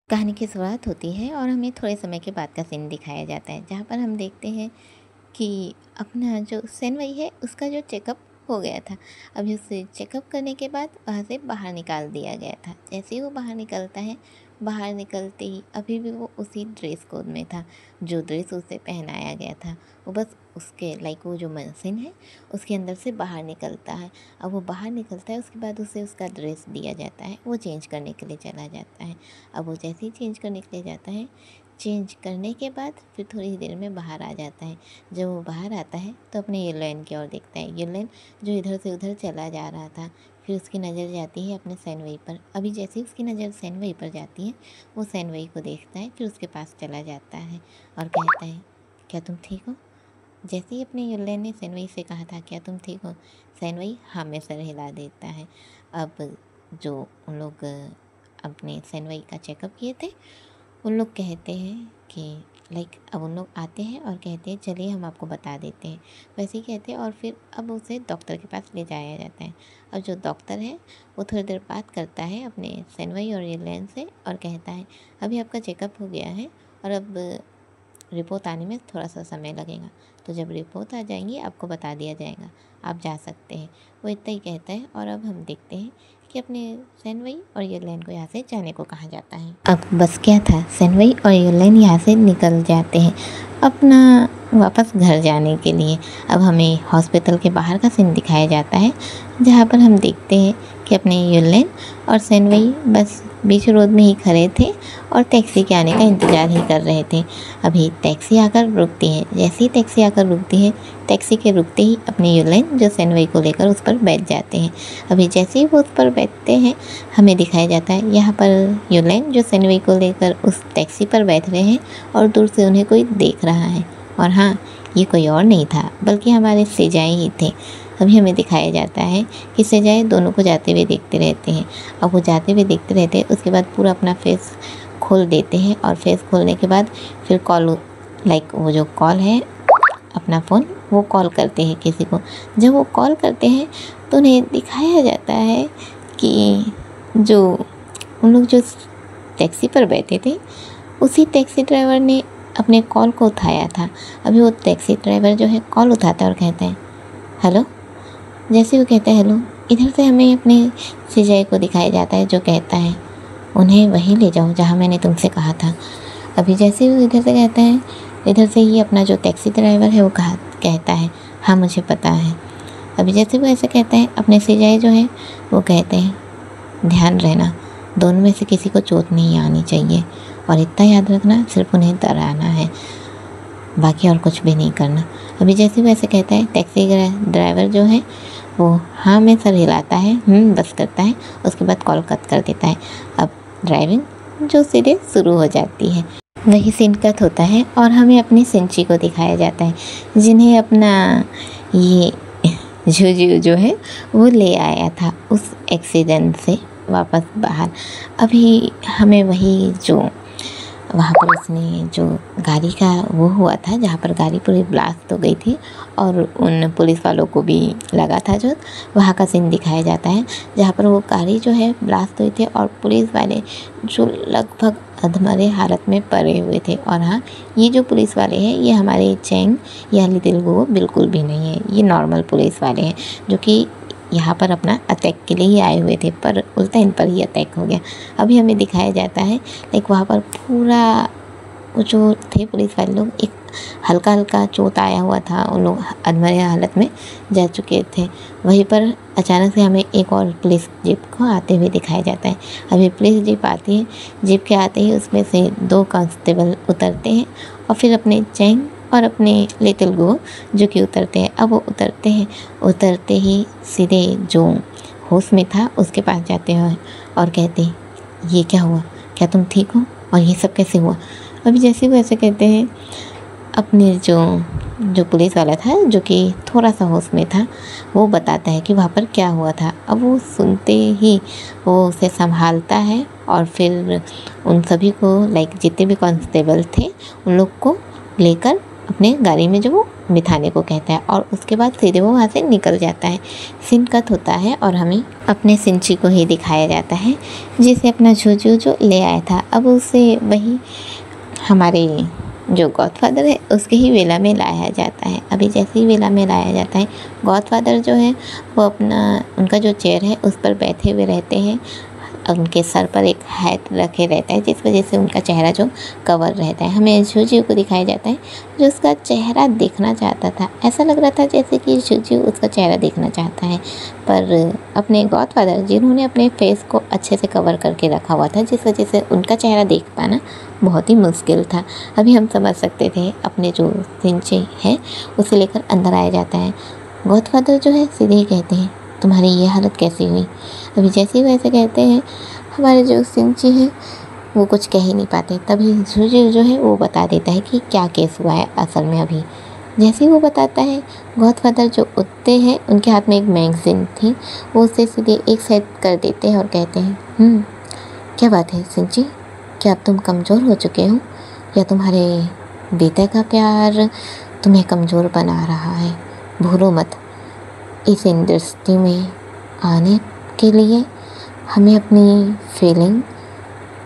कहानी की शुरुआत होती है और हमें थोड़े समय के बाद का सीन दिखाया जाता है, जहाँ पर हम देखते हैं कि अपना जो सेनवई है उसका जो चेकअप हो गया था। अभी उसे चेकअप करने के बाद वहाँ से बाहर निकाल दिया गया था। जैसे ही वो बाहर निकलता है, बाहर निकलते ही अभी भी वो उसी ड्रेस कोड में था, जो ड्रेस उसे पहनाया गया था। वो बस उसके वो जो मशीन है उसके अंदर से बाहर निकलता है। अब वो बाहर निकलता है, उसके बाद उसे उसका ड्रेस दिया जाता है। वो चेंज करने के लिए चला जाता है। अब वो जैसे ही चेंज करने के लिए जाता है, चेंज करने के बाद फिर थोड़ी ही देर में बाहर आ जाता है। जब वो बाहर आता है तो अपने येलेन की ओर देखता है। येलेन जो इधर से उधर चला जा रहा था, फिर उसकी नज़र जाती है अपने सेनवई पर। अभी जैसे ही उसकी नज़र सेनवई पर जाती है, वो सेनवई को देखता है, फिर उसके पास चला जाता है और कहता है, क्या तुम ठीक हो? जैसे ही अपने येलेन ने सेनवई से कहा था, क्या तुम ठीक हो, सेनवई हाँ में सर हिला देता है। अब जो उन लोग अपने सेनवई का चेकअप किए थे, उन लोग कहते हैं कि अब उन लोग आते हैं और कहते हैं चलिए हम आपको बता देते हैं। वैसे ही कहते हैं और फिर अब उसे डॉक्टर के पास ले जाया जाता है। अब जो डॉक्टर है वो थोड़ी देर बात करता है अपने सेनवई और येलेन से और कहता है अभी आपका चेकअप हो गया है और अब रिपोर्ट आने में थोड़ा सा समय लगेगा, तो जब रिपोर्ट आ जाएंगी आपको बता दिया जाएगा, आप जा सकते हैं। वो इतना ही कहता है और अब हम देखते हैं कि अपने सेनवई और येलेन को यहाँ से जाने को कहा जाता है। अब बस क्या था, सेनवई और येलेन यहाँ से निकल जाते हैं अपना वापस घर जाने के लिए। अब हमें हॉस्पिटल के बाहर का सीन दिखाया जाता है, जहाँ पर हम देखते हैं कि अपने येलेन और सेनवई बस बीच रोड में ही खड़े थे और टैक्सी के आने का इंतज़ार ही कर रहे थे। अभी टैक्सी आकर रुकती है। जैसे ही टैक्सी आकर रुकती है, टैक्सी के रुकते ही अपने येलेन जो सेनवई को लेकर उस पर बैठ जाते हैं। अभी जैसे ही वो उस पर बैठते हैं, हमें दिखाया जाता है यहाँ पर येलेन जो सेनवई को लेकर उस टैक्सी पर बैठ रहे हैं और दूर से उन्हें कोई देख रहा है। और हाँ, ये कोई और नहीं था बल्कि हमारे सेजाई ही थे। अभी हमें दिखाया जाता है कि सेजाई दोनों को जाते हुए देखते रहते हैं। अब वो जाते हुए देखते रहते हैं, उसके बाद पूरा अपना फेस खोल देते हैं और फेस खोलने के बाद फिर कॉल वो जो कॉल है अपना फ़ोन, वो कॉल करते हैं किसी को। जब वो कॉल करते हैं तो उन्हें दिखाया जाता है कि जो उन लोग जो टैक्सी पर बैठे थे, उसी टैक्सी ड्राइवर ने अपने कॉल को उठाया था। अभी वो टैक्सी ड्राइवर जो है कॉल उठाता है और कहता है हेलो। जैसे वो कहता है हेलो, इधर से हमें अपने सेजाई को दिखाया जाता है, जो कहता है उन्हें वहीं ले जाओ जहाँ मैंने तुमसे कहा था। अभी जैसे वो इधर से कहता है, इधर से ही अपना जो टैक्सी ड्राइवर है वो कहता है हाँ मुझे पता है। अभी जैसे वो ऐसे कहता है, अपने सेजाई जो है वो कहते हैं ध्यान रहना, दोनों में से किसी को चोट नहीं आनी चाहिए और इतना याद रखना, सिर्फ उन्हें डराना है, बाकी और कुछ भी नहीं करना। अभी जैसे वो ऐसे कहता है, टैक्सी ड्राइवर जो है वो हाँ में सर हिलाता है, बस करता है, उसके बाद कॉल कट कर देता है। अब ड्राइविंग जो सीधे शुरू हो जाती है। वही सीन कट होता है और हमें अपनी सिंची को दिखाया जाता है, जिन्हें अपना ये झुझु जो है वो ले आया था उस एक्सीडेंट से वापस बाहर। अभी हमें वही जो वहाँ पर उसने जो गाड़ी का वो हुआ था, जहाँ पर गाड़ी पूरी ब्लास्ट हो गई थी और उन पुलिस वालों को भी लगा था, जो वहाँ का सीन दिखाया जाता है, जहाँ पर वो गाड़ी जो है ब्लास्ट हुई थी और पुलिस वाले जो लगभग अधमरे हालत में पड़े हुए थे। और हाँ, ये जो पुलिस वाले हैं ये हमारे चैंग या लिटिल गो बिल्कुल भी नहीं है, ये नॉर्मल पुलिस वाले हैं जो कि यहाँ पर अपना अटैक के लिए ही आए हुए थे, पर उल्टा इन पर ही अटैक हो गया। अभी हमें दिखाया जाता है वहाँ पर पूरा वो जो थे पुलिस वाले लोग, एक हल्का हल्का चोट आया हुआ था, उन लोग अधमरे हालत में जा चुके थे। वहीं पर अचानक से हमें एक और पुलिस जीप को आते हुए दिखाया जाता है। अभी पुलिस जीप आती है, जीप के आते ही उसमें से 2 कांस्टेबल उतरते हैं और फिर अपने चैंग और अपने लिटिल गो जो कि उतरते हैं। अब वो उतरते ही सीधे जो होश में था उसके पास जाते हैं और कहते हैं ये क्या हुआ, क्या तुम ठीक हो और ये सब कैसे हुआ। अभी जैसे वो ऐसे कहते हैं, अपने जो पुलिस वाला था जो कि थोड़ा सा होश में था, वो बताता है कि वहाँ पर क्या हुआ था। अब वो सुनते ही वो उसे संभालता है और फिर उन सभी को जितने भी कांस्टेबल थे उन लोग को लेकर अपने गाड़ी में जो वो बिठाने को कहता है और उसके बाद सीधे वो वहाँ से निकल जाता है। सीन कट होता है और हमें अपने सिंची को ही दिखाया जाता है, जिसे अपना झुझु जो ले आया था। अब उसे वही हमारे जो गॉडफादर है उसके ही वेला में लाया जाता है। अभी जैसे ही वेला में लाया जाता है, गॉडफादर जो है वो उनका जो चेयर है उस पर बैठे हुए रहते हैं। उनके सर पर एक हैट रखे रहता है, जिस वजह से उनका चेहरा जो कवर रहता है। हमें झुझु को दिखाया जाता है जो उसका चेहरा देखना चाहता था। ऐसा लग रहा था जैसे कि झुझु उसका चेहरा देखना चाहता है, पर अपने गॉडफादर जिन्होंने अपने फेस को अच्छे से कवर करके रखा हुआ था, जिस वजह से उनका चेहरा देख पाना बहुत ही मुश्किल था। अभी हम समझ सकते थे अपने जो सिंची है उसे लेकर अंदर आया जाता है। गॉडफादर जो है सीधे ही कहते हैं, तुम्हारी ये हालत कैसी हुई? अभी जैसे ही वैसे कहते हैं, हमारे जो सिंची है वो कुछ कह ही नहीं पाते। तभी झुझु जो है वो बता देता है कि क्या केस हुआ है असल में। अभी जैसे ही वो बताता है, गॉडफादर जो उठते हैं, उनके हाथ में एक मैगज़ीन थी, वो उसे सीधे एक साइड कर देते हैं और कहते हैं, क्या बात है सिंची, क्या अब तुम कमज़ोर हो चुके हो, या तुम्हारे बेटे का प्यार तुम्हें कमज़ोर बना रहा है? भूलो मत, इस इंडस्ट्री में आने के लिए हमें अपनी फीलिंग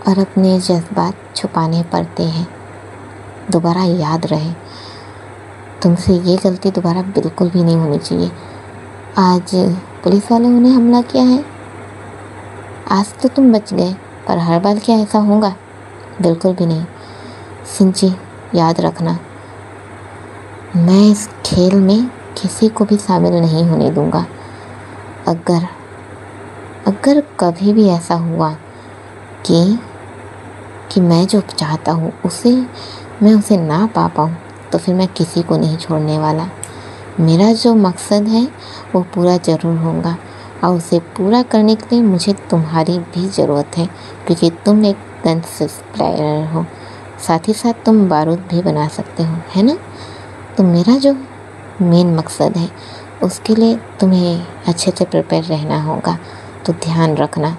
और अपने जज्बात छुपाने पड़ते हैं। दोबारा याद रहे, तुमसे ये गलती दोबारा बिल्कुल भी नहीं होनी चाहिए। आज पुलिस वालों ने हमला किया है, आज तो तुम बच गए, पर हर बार क्या ऐसा होगा? बिल्कुल भी नहीं। सिंची, याद रखना, मैं इस खेल में किसी को भी शामिल नहीं होने दूंगा। अगर कभी भी ऐसा हुआ कि मैं जो चाहता हूँ मैं उसे ना पा पाऊँ, तो फिर मैं किसी को नहीं छोड़ने वाला। मेरा जो मकसद है वो पूरा ज़रूर होगा, और उसे पूरा करने के लिए मुझे तुम्हारी भी ज़रूरत है, क्योंकि तुम एक गन सप्लायर हो, साथ ही साथ तुम बारूद भी बना सकते हो, है ना? तो मेरा जो मेन मकसद है उसके लिए तुम्हें अच्छे से प्रिपेयर रहना होगा। तो ध्यान रखना,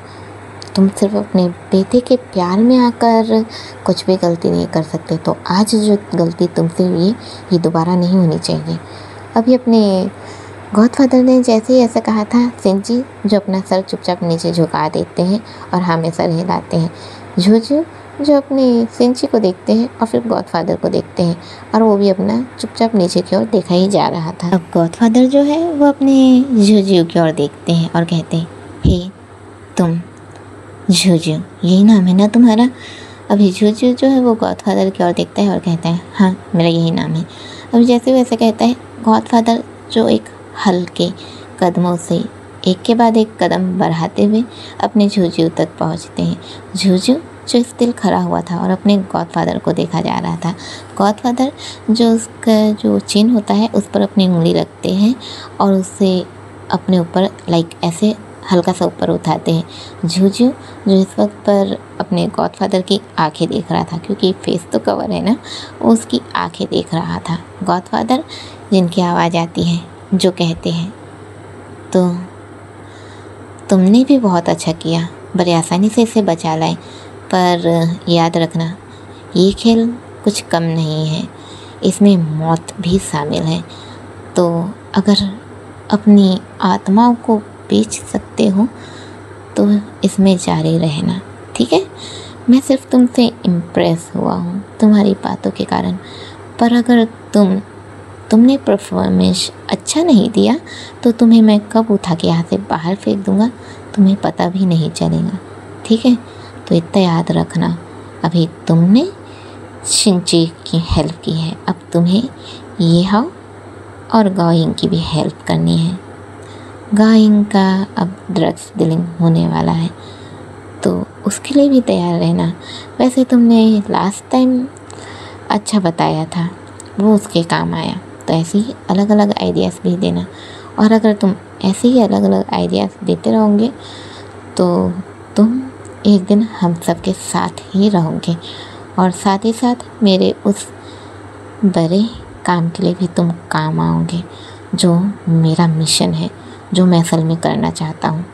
तुम सिर्फ अपने बेटे के प्यार में आकर कुछ भी गलती नहीं कर सकते। तो आज जो गलती तुमसे हुई ये दोबारा नहीं होनी चाहिए। अभी अपने गॉडफादर ने जैसे ही ऐसा कहा था, सिंची जो अपना सर चुपचाप नीचे झुका देते हैं और हाँ में सर हिलाते हैं। झुझु जो अपने सिंची को देखते हैं और फिर गॉडफादर को देखते हैं, और वो भी अपना चुपचाप नीचे की ओर देखा ही जा रहा था। अब गॉडफादर जो है वो अपने झुझु की ओर देखते हैं और कहते हैं, हे तुम झुझु, यही नाम है ना तुम्हारा? अभी झुझु जो है वो गॉडफादर की ओर देखता है और कहता है, हाँ मेरा यही नाम है। अभी जैसे वैसे कहता है, गॉडफादर जो एक हल्के कदमों से एक के बाद एक कदम बढ़ाते हुए अपने झुझु तक पहुंचते हैं। झुझु जो स्टिल खड़ा हुआ था और अपने गॉडफादर को देखा जा रहा था। गॉडफादर जो उसका जो चिन्ह होता है उस पर अपनी उंगली रखते हैं और उसे अपने ऊपर ऐसे हल्का सा ऊपर उठाते हैं। झुझु जो इस वक्त पर अपने गॉडफादर की आंखें देख रहा था, क्योंकि फेस तो कवर है ना, उसकी आंखें देख रहा था। गॉडफादर जिनकी आवाज़ आती है जो कहते हैं, तो तुमने भी बहुत अच्छा किया, बड़े आसानी से इसे बचा लाए, पर याद रखना ये खेल कुछ कम नहीं है, इसमें मौत भी शामिल है। तो अगर अपनी आत्माओं को बेच सकते हो तो इसमें जारी रहना, ठीक है? मैं सिर्फ तुमसे इम्प्रेस हुआ हूँ तुम्हारी बातों के कारण, पर अगर तुमने परफॉर्मेंस अच्छा नहीं दिया तो तुम्हें मैं कब उठा के यहाँ से बाहर फेंक दूँगा तुम्हें पता भी नहीं चलेगा, ठीक है? तो इतना याद रखना, अभी तुमने सिंची की हेल्प की है, अब तुम्हें ये हाउ और गाओयिंग की भी हेल्प करनी है। गाओयिंग का अब ड्रग्स डीलिंग होने वाला है, तो उसके लिए भी तैयार रहना। वैसे तुमने लास्ट टाइम अच्छा बताया था, वो उसके काम आया, तो ऐसे ही अलग अलग आइडियाज़ भी देना। और अगर तुम ऐसे ही अलग अलग आइडियाज़ देते रहोगे तो तुम एक दिन हम सब के साथ ही रहोगे, और साथ ही साथ मेरे उस बड़े काम के लिए भी तुम काम आओगे जो मेरा मिशन है, जो मैं असल में करना चाहता हूँ।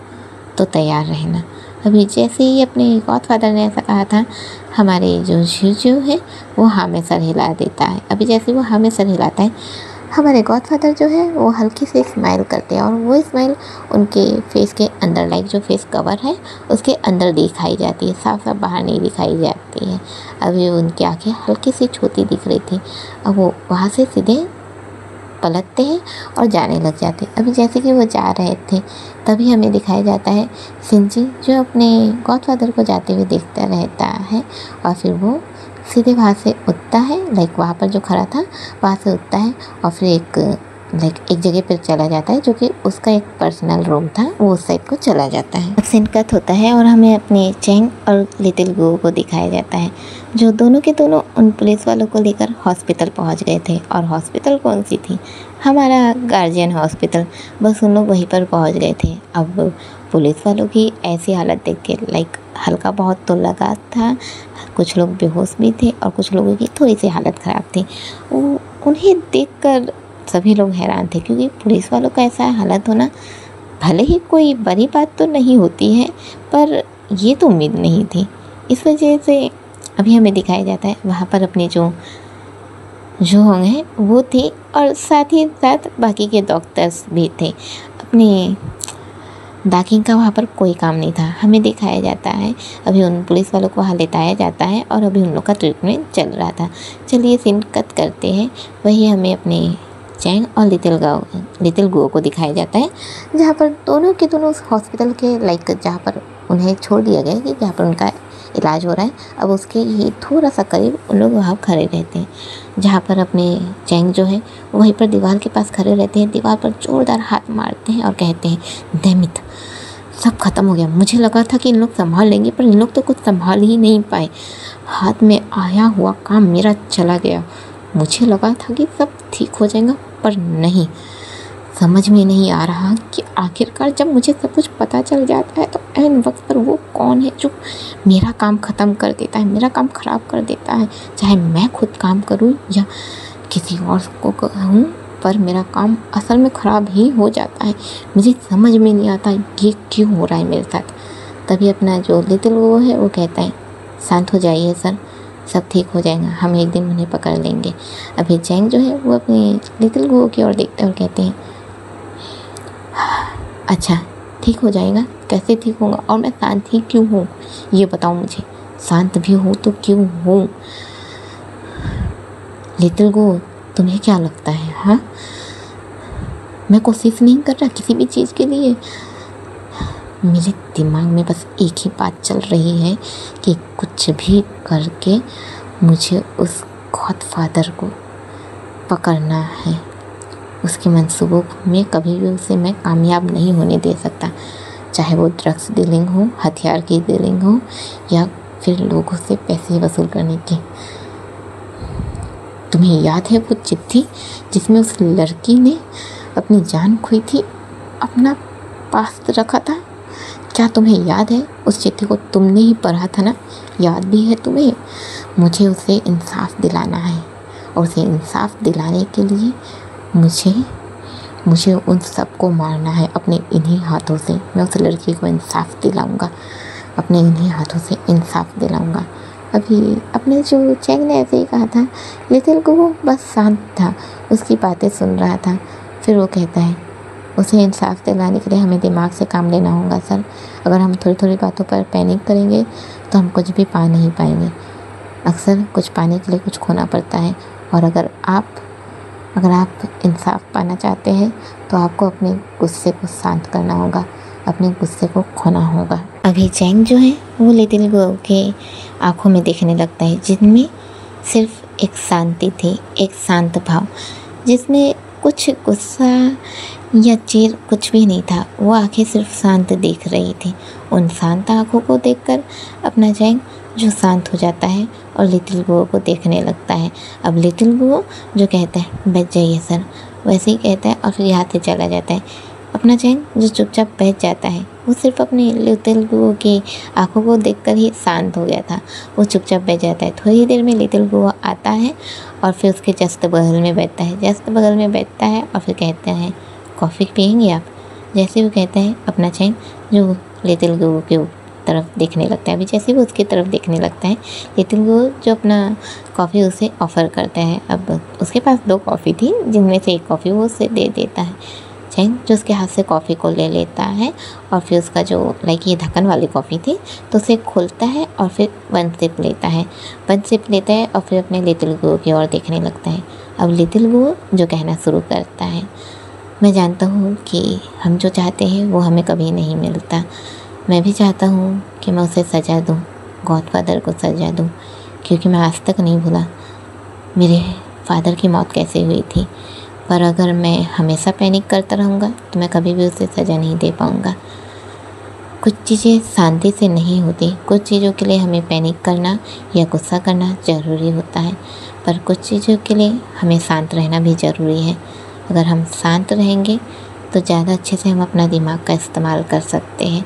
तो तैयार रहना। अभी जैसे ही अपने गॉडफादर ने ऐसा कहा था, हमारे जो झुझु है वो हाँ में सर हिला देता है। अभी जैसे वो हाँ में सर हिलाता है, हमारे गॉडफादर जो है वो हल्की से स्माइल करते हैं और वो स्माइल उनके फेस के अंदर, लाइक जो फेस कवर है उसके अंदर दिखाई जाती है, साफ साफ बाहर नहीं दिखाई जाती है। अभी उनकी आंखें हल्की सी छोटी दिख रही थी। अब वो वहाँ से सीधे पलटते हैं और जाने लग जाते हैं। अभी जैसे कि वो जा रहे थे तभी हमें दिखाया जाता है सिंजी जो अपने गॉडफादर को जाते हुए देखता रहता है और फिर वो सीधे वहाँ से उठता है, लाइक वहाँ पर जो खड़ा था वहाँ से उठता है और फिर एक जगह पर चला जाता है जो कि उसका एक पर्सनल रूम था, वो उस साइड को चला जाता है। सीन कट होता है और हमें अपने चैंग और लिटिल गो को दिखाया जाता है जो दोनों के दोनों उन पुलिस वालों को लेकर हॉस्पिटल पहुंच गए थे। और हॉस्पिटल कौन सी थी? हमारा गार्जियन हॉस्पिटल। बस उन लोग वहीं पर पहुंच गए थे। अब पुलिस वालों की ऐसी हालत देख के लाइक हल्का बहुत तो लगा था, कुछ लोग बेहोश भी थे और कुछ लोगों की थोड़ी सी हालत ख़राब थी। उन्हें देखकर सभी लोग हैरान थे क्योंकि पुलिस वालों का ऐसा हालत होना भले ही कोई बड़ी बात तो नहीं होती है, पर ये तो उम्मीद नहीं थी। इस वजह से अभी हमें दिखाया जाता है वहाँ पर अपने जो होंग है वो थे और साथ ही साथ बाकी के डॉक्टर्स भी थे। अपने दाकिंग का वहाँ पर कोई काम नहीं था। हमें दिखाया जाता है अभी उन पुलिस वालों को वहाँ लेटाया जाता है और अभी उन लोग का ट्रीटमेंट चल रहा था। चलिए सीन कट करते हैं। वही हमें अपने चैंग और लिटिल गो को दिखाया जाता है जहाँ पर दोनों के दोनों उस हॉस्पिटल के लाइक जहाँ पर उन्हें छोड़ दिया गया कि जहाँ पर उनका इलाज हो रहा है, अब उसके ही थोड़ा सा करीब उन लोग वहाँ खड़े रहते हैं जहाँ पर अपने चैंग जो है वहीं पर दीवार के पास खड़े रहते हैं। दीवार पर जोरदार हाथ मारते हैं और कहते हैं डैमिट, सब खत्म हो गया। मुझे लगा था कि इन लोग संभाल लेंगे पर इन लोग तो कुछ संभाल ही नहीं पाए। हाथ में आया हुआ काम मेरा चला गया। मुझे लगा था कि सब ठीक हो जाएगा पर नहीं। समझ में नहीं आ रहा कि आखिरकार जब मुझे सब कुछ पता चल जाता है तो ऐन वक्त पर वो कौन है जो मेरा काम ख़त्म कर देता है, मेरा काम ख़राब कर देता है। चाहे मैं खुद काम करूँ या किसी और को कहूँ, पर मेरा काम असल में ख़राब ही हो जाता है। मुझे समझ में नहीं आता ये क्यों हो रहा है मेरे साथ। तभी अपना जो लिटिल वो है वो कहता है शांत हो जाइए सर, सब ठीक हो जाएगा, हम एक दिन उन्हें पकड़ लेंगे। अभी चैंग जो है वो अपने लिटिल गो की ओर देखते हैं और कहते हैं अच्छा ठीक हो जाएगा, कैसे ठीक होगा? और मैं शांत ही क्यों हूँ ये बताओ मुझे। शांत भी हूँ तो क्यों हूँ? लिटिल गो तुम्हें क्या लगता है? हाँ, मैं कोशिश नहीं कर रहा किसी भी चीज़ के लिए। मेरे दिमाग में बस एक ही बात चल रही है कि कुछ भी करके मुझे उस गॉडफादर को पकड़ना है। उसके मंसूबों में कभी भी उसे मैं कामयाब नहीं होने दे सकता, चाहे वो ड्रग्स डीलिंग हो, हथियार की डीलिंग हो या फिर लोगों से पैसे वसूल करने की। तुम्हें याद है वो चिट्ठी जिसमें उस लड़की ने अपनी जान खोई थी, अपना पास रखा था? क्या तुम्हें याद है? उस चिट्ठी को तुमने ही पढ़ा था ना, याद भी है तुम्हें? मुझे उसे इंसाफ दिलाना है और उसे इंसाफ दिलाने के लिए मुझे उन सबको मारना है अपने इन्हीं हाथों से। मैं उस लड़की को इंसाफ दिलाऊंगा, अपने इन्हीं हाथों से इंसाफ दिलाऊंगा। अभी अपने जो चैंग ने ऐसे ही कहा था, लिटिल को वो बस शांत था, उसकी बातें सुन रहा था। फिर वो कहता है उसे इंसाफ दिलाने के लिए हमें दिमाग से काम लेना होगा सर। अगर हम थोड़ी थोड़ी बातों पर पैनिक करेंगे तो हम कुछ भी पा नहीं पाएंगे। अक्सर कुछ पाने के लिए कुछ खोना पड़ता है और अगर आप इंसाफ पाना चाहते हैं तो आपको अपने गुस्से को शांत करना होगा, अपने गुस्से को खोना होगा। अभी चैंग जो है वो लिटिल गो के आँखों में देखने लगता है जिनमें सिर्फ एक शांति थी, एक शांत भाव, जिसमें कुछ गुस्सा या चीर कुछ भी नहीं था। वो आंखें सिर्फ शांत देख रही थी। उन शांत आँखों को देखकर अपना चैंग जो शांत हो जाता है और लिटिल गो को देखने लगता है। अब लिटिल गो जो कहता है बैठ जाइए सर, वैसे ही कहता है और फिर यहाँ से चला जाता है। अपना चैंग जो चुपचाप बैठ जाता है वो सिर्फ अपने लिटिल गो की आंखों को देखकर ही शांत हो गया था। वो चुपचाप बैठ जाता है। थोड़ी देर में लिटिल गो आता है और फिर उसके जस्ट बगल में बैठता है और फिर कहता है कॉफ़ी पियेंगे आप? जैसे वो कहता है अपना चैंग जो लिटिल गो के तरफ देखने लगता है। अभी जैसे वो उसकी तरफ देखने लगता है, लेकिन वो जो अपना कॉफ़ी उसे ऑफ़र करता है। अब उसके पास 2 कॉफ़ी थी, जिनमें से एक कॉफ़ी वो उसे दे देता है। जैन जो उसके हाथ से कॉफ़ी को ले लेता है और फिर उसका जो ये ढक्कन वाली कॉफ़ी थी तो उसे खोलता है और फिर 1 सिप लेता है। 1 सिप लेता है और फिर अपने लिटिल गो की ओर देखने लगता है। अब लिटिल गो जो कहना शुरू करता है, मैं जानता हूँ कि हम जो चाहते हैं वो हमें कभी नहीं मिलता। मैं भी चाहता हूँ कि मैं उसे सज़ा दूँ, गॉडफादर को सज़ा दूँ, क्योंकि मैं आज तक नहीं भूला मेरे फादर की मौत कैसे हुई थी। पर अगर मैं हमेशा पैनिक करता रहूँगा तो मैं कभी भी उसे सज़ा नहीं दे पाऊँगा। कुछ चीज़ें शांति से नहीं होती, कुछ चीज़ों के लिए हमें पैनिक करना या गुस्सा करना ज़रूरी होता है, पर कुछ चीज़ों के लिए हमें शांत रहना भी ज़रूरी है। अगर हम शांत रहेंगे तो ज़्यादा अच्छे से हम अपना दिमाग का इस्तेमाल कर सकते हैं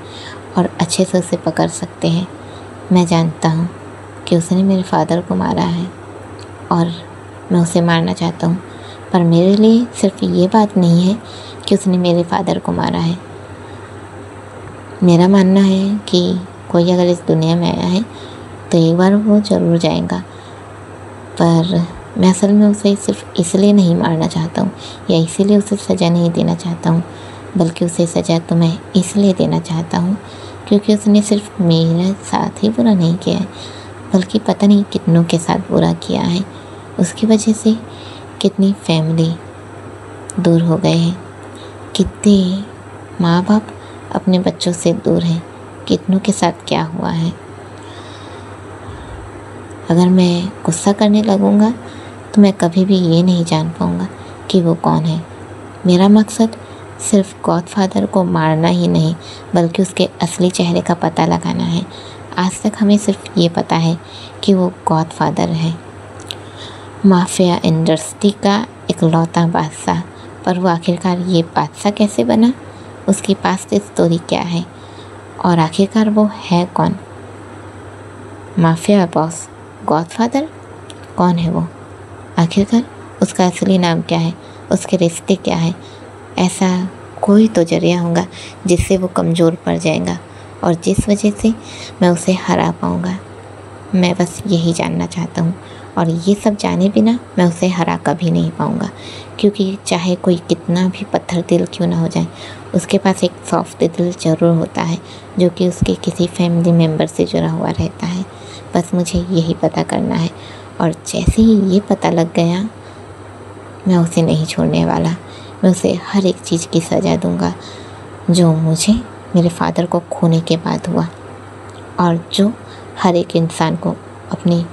और अच्छे से उसे पकड़ सकते हैं। मैं जानता हूँ कि उसने मेरे फादर को मारा है और मैं उसे मारना चाहता हूँ, पर मेरे लिए सिर्फ ये बात नहीं है कि उसने मेरे फादर को मारा है। मेरा मानना है कि कोई अगर इस दुनिया में आया है तो एक बार वो ज़रूर जाएगा, पर मैं असल में उसे सिर्फ इसलिए नहीं मारना चाहता हूँ या इसीलिए उसे सज़ा नहीं देना चाहता हूँ, बल्कि उसे सज़ा तो मैं इसलिए देना चाहता हूँ क्योंकि उसने सिर्फ मेरे साथ ही बुरा नहीं किया है, बल्कि पता नहीं कितनों के साथ बुरा किया है। उसकी वजह से कितनी फैमिली दूर हो गए हैं, कितने माँ बाप अपने बच्चों से दूर हैं, कितनों के साथ क्या हुआ है। अगर मैं गुस्सा करने लगूँगा तो मैं कभी भी ये नहीं जान पाऊँगा कि वो कौन है। मेरा मकसद सिर्फ गॉडफादर को मारना ही नहीं, बल्कि उसके असली चेहरे का पता लगाना है। आज तक हमें सिर्फ ये पता है कि वो गॉडफादर है, माफिया इंडस्ट्री का इकलौता बादशाह, पर वो आखिरकार ये बादशाह कैसे बना, उसकी पास्ट स्टोरी क्या है और आखिरकार वो है कौन। माफिया बॉस गॉडफादर कौन है वो, आखिरकार उसका असली नाम क्या है, उसके रिश्ते क्या है। ऐसा कोई तो जरिया होगा जिससे वो कमज़ोर पड़ जाएगा और जिस वजह से मैं उसे हरा पाऊँगा। मैं बस यही जानना चाहता हूँ और ये सब जाने बिना मैं उसे हरा कभी नहीं पाऊँगा, क्योंकि चाहे कोई कितना भी पत्थर दिल क्यों ना हो जाए, उसके पास एक सॉफ्ट दिल ज़रूर होता है जो कि उसके किसी फैमिली मेम्बर से जुड़ा हुआ रहता है। बस मुझे यही पता करना है और जैसे ही ये पता लग गया मैं उसे नहीं छोड़ने वाला। मैं उसे हर एक चीज़ की सज़ा दूंगा जो मुझे मेरे फादर को खोने के बाद हुआ और जो हर एक इंसान को अपनी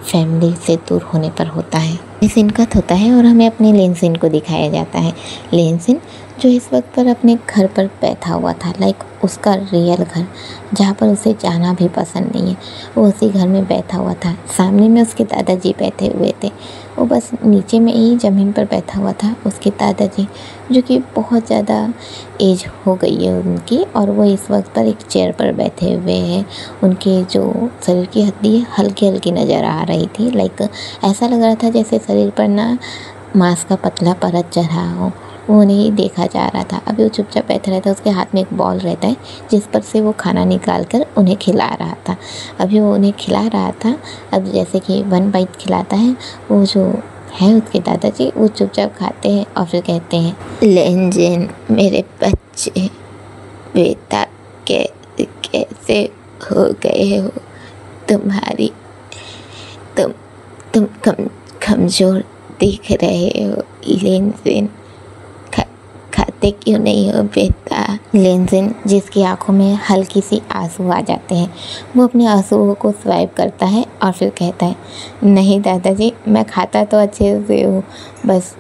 फैमिली से दूर होने पर होता है। लेन कट होता है और हमें अपने लेन को दिखाया जाता है। लेन जो इस वक्त पर अपने घर पर बैठा हुआ था, उसका रियल घर जहाँ पर उसे जाना भी पसंद नहीं है, वो उसी घर में बैठा हुआ था। सामने में उसके दादाजी बैठे हुए थे, वो बस नीचे में ही ज़मीन पर बैठा हुआ था। उसके दादाजी जो कि बहुत ज़्यादा एज हो गई है उनकी, और वो इस वक्त पर एक चेयर पर बैठे हुए हैं। उनके जो शरीर की हड्डी हल्की हल्की नज़र आ रही थी, ऐसा लग रहा था जैसे शरीर पर ना मांस का पतला परत चढ़ा हो। वो उन्हें देखा जा रहा था। अभी वो चुपचाप बैठा रहता है, उसके हाथ में एक बॉल रहता है जिस पर से वो खाना निकाल कर उन्हें खिला रहा था। अभी वो उन्हें खिला रहा था। अब जैसे कि 1 बाइट खिलाता है, वो जो है उसके दादाजी, वो चुपचाप खाते हैं और फिर कहते हैं, लेंजिन मेरे बच्चे, बेटा कैसे हो गए हो, तुम्हारी तुम कमज़ोर दिख रहे हो लेंजिन, खाते क्यों नहीं हो बेटा। लेंजिन जिसकी आंखों में हल्की सी आंसू आ जाते हैं, वो अपने आंसुओं को स्वाइप करता है और फिर कहता है, नहीं दादाजी मैं खाता तो अच्छे से हूँ, बस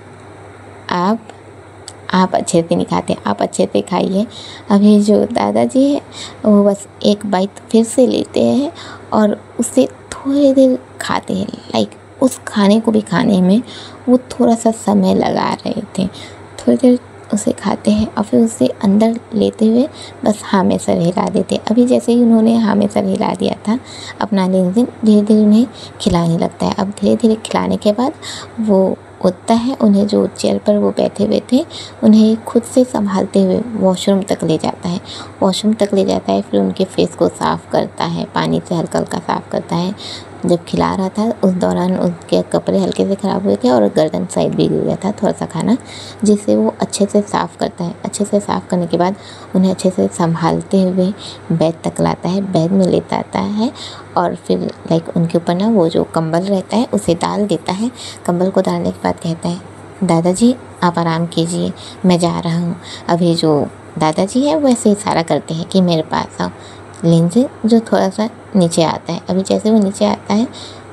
आप अच्छे से नहीं खाते, आप अच्छे से खाइए। अभी जो दादाजी है वो बस एक बाइट फिर से लेते हैं और उसे थोड़ी देर खाते हैं। उस खाने को भी खाने में वो थोड़ा सा समय लगा रहे थे। थोड़ी देर उसे खाते हैं और फिर उसे अंदर लेते हुए बस हाँ में सर हिला देते। अभी जैसे ही उन्होंने हाँ में सर हिला दिया था, अपना लेंजिन धीरे धीरे उन्हें खिलाने लगता है। अब धीरे धीरे खिलाने के बाद वो उठता है, उन्हें जो चेयर पर वो बैठे हुए थे उन्हें खुद से संभालते हुए वॉशरूम तक ले जाता है। वॉशरूम तक ले जाता है, फिर उनके फेस को साफ़ करता है, पानी से हल्का हल्का साफ़ करता है। जब खिला रहा था उस दौरान उनके कपड़े हल्के से ख़राब हुए थे और गर्दन साइड भी गिर गया था थोड़ा सा खाना, जिसे वो अच्छे से साफ़ करता है। अच्छे से साफ़ करने के बाद उन्हें अच्छे से संभालते हुए बेड तक लाता है, बेड में लेता आता है और फिर उनके ऊपर ना वो जो कंबल रहता है उसे डाल देता है। कंबल को डालने के बाद कहता है, दादाजी आप आराम कीजिए, मैं जा रहा हूँ। अभी जो दादाजी है वो ऐसे इशारा करते हैं कि मेरे पास आओ। लिंजिन जो थोड़ा सा नीचे आता है, अभी जैसे वो नीचे आता है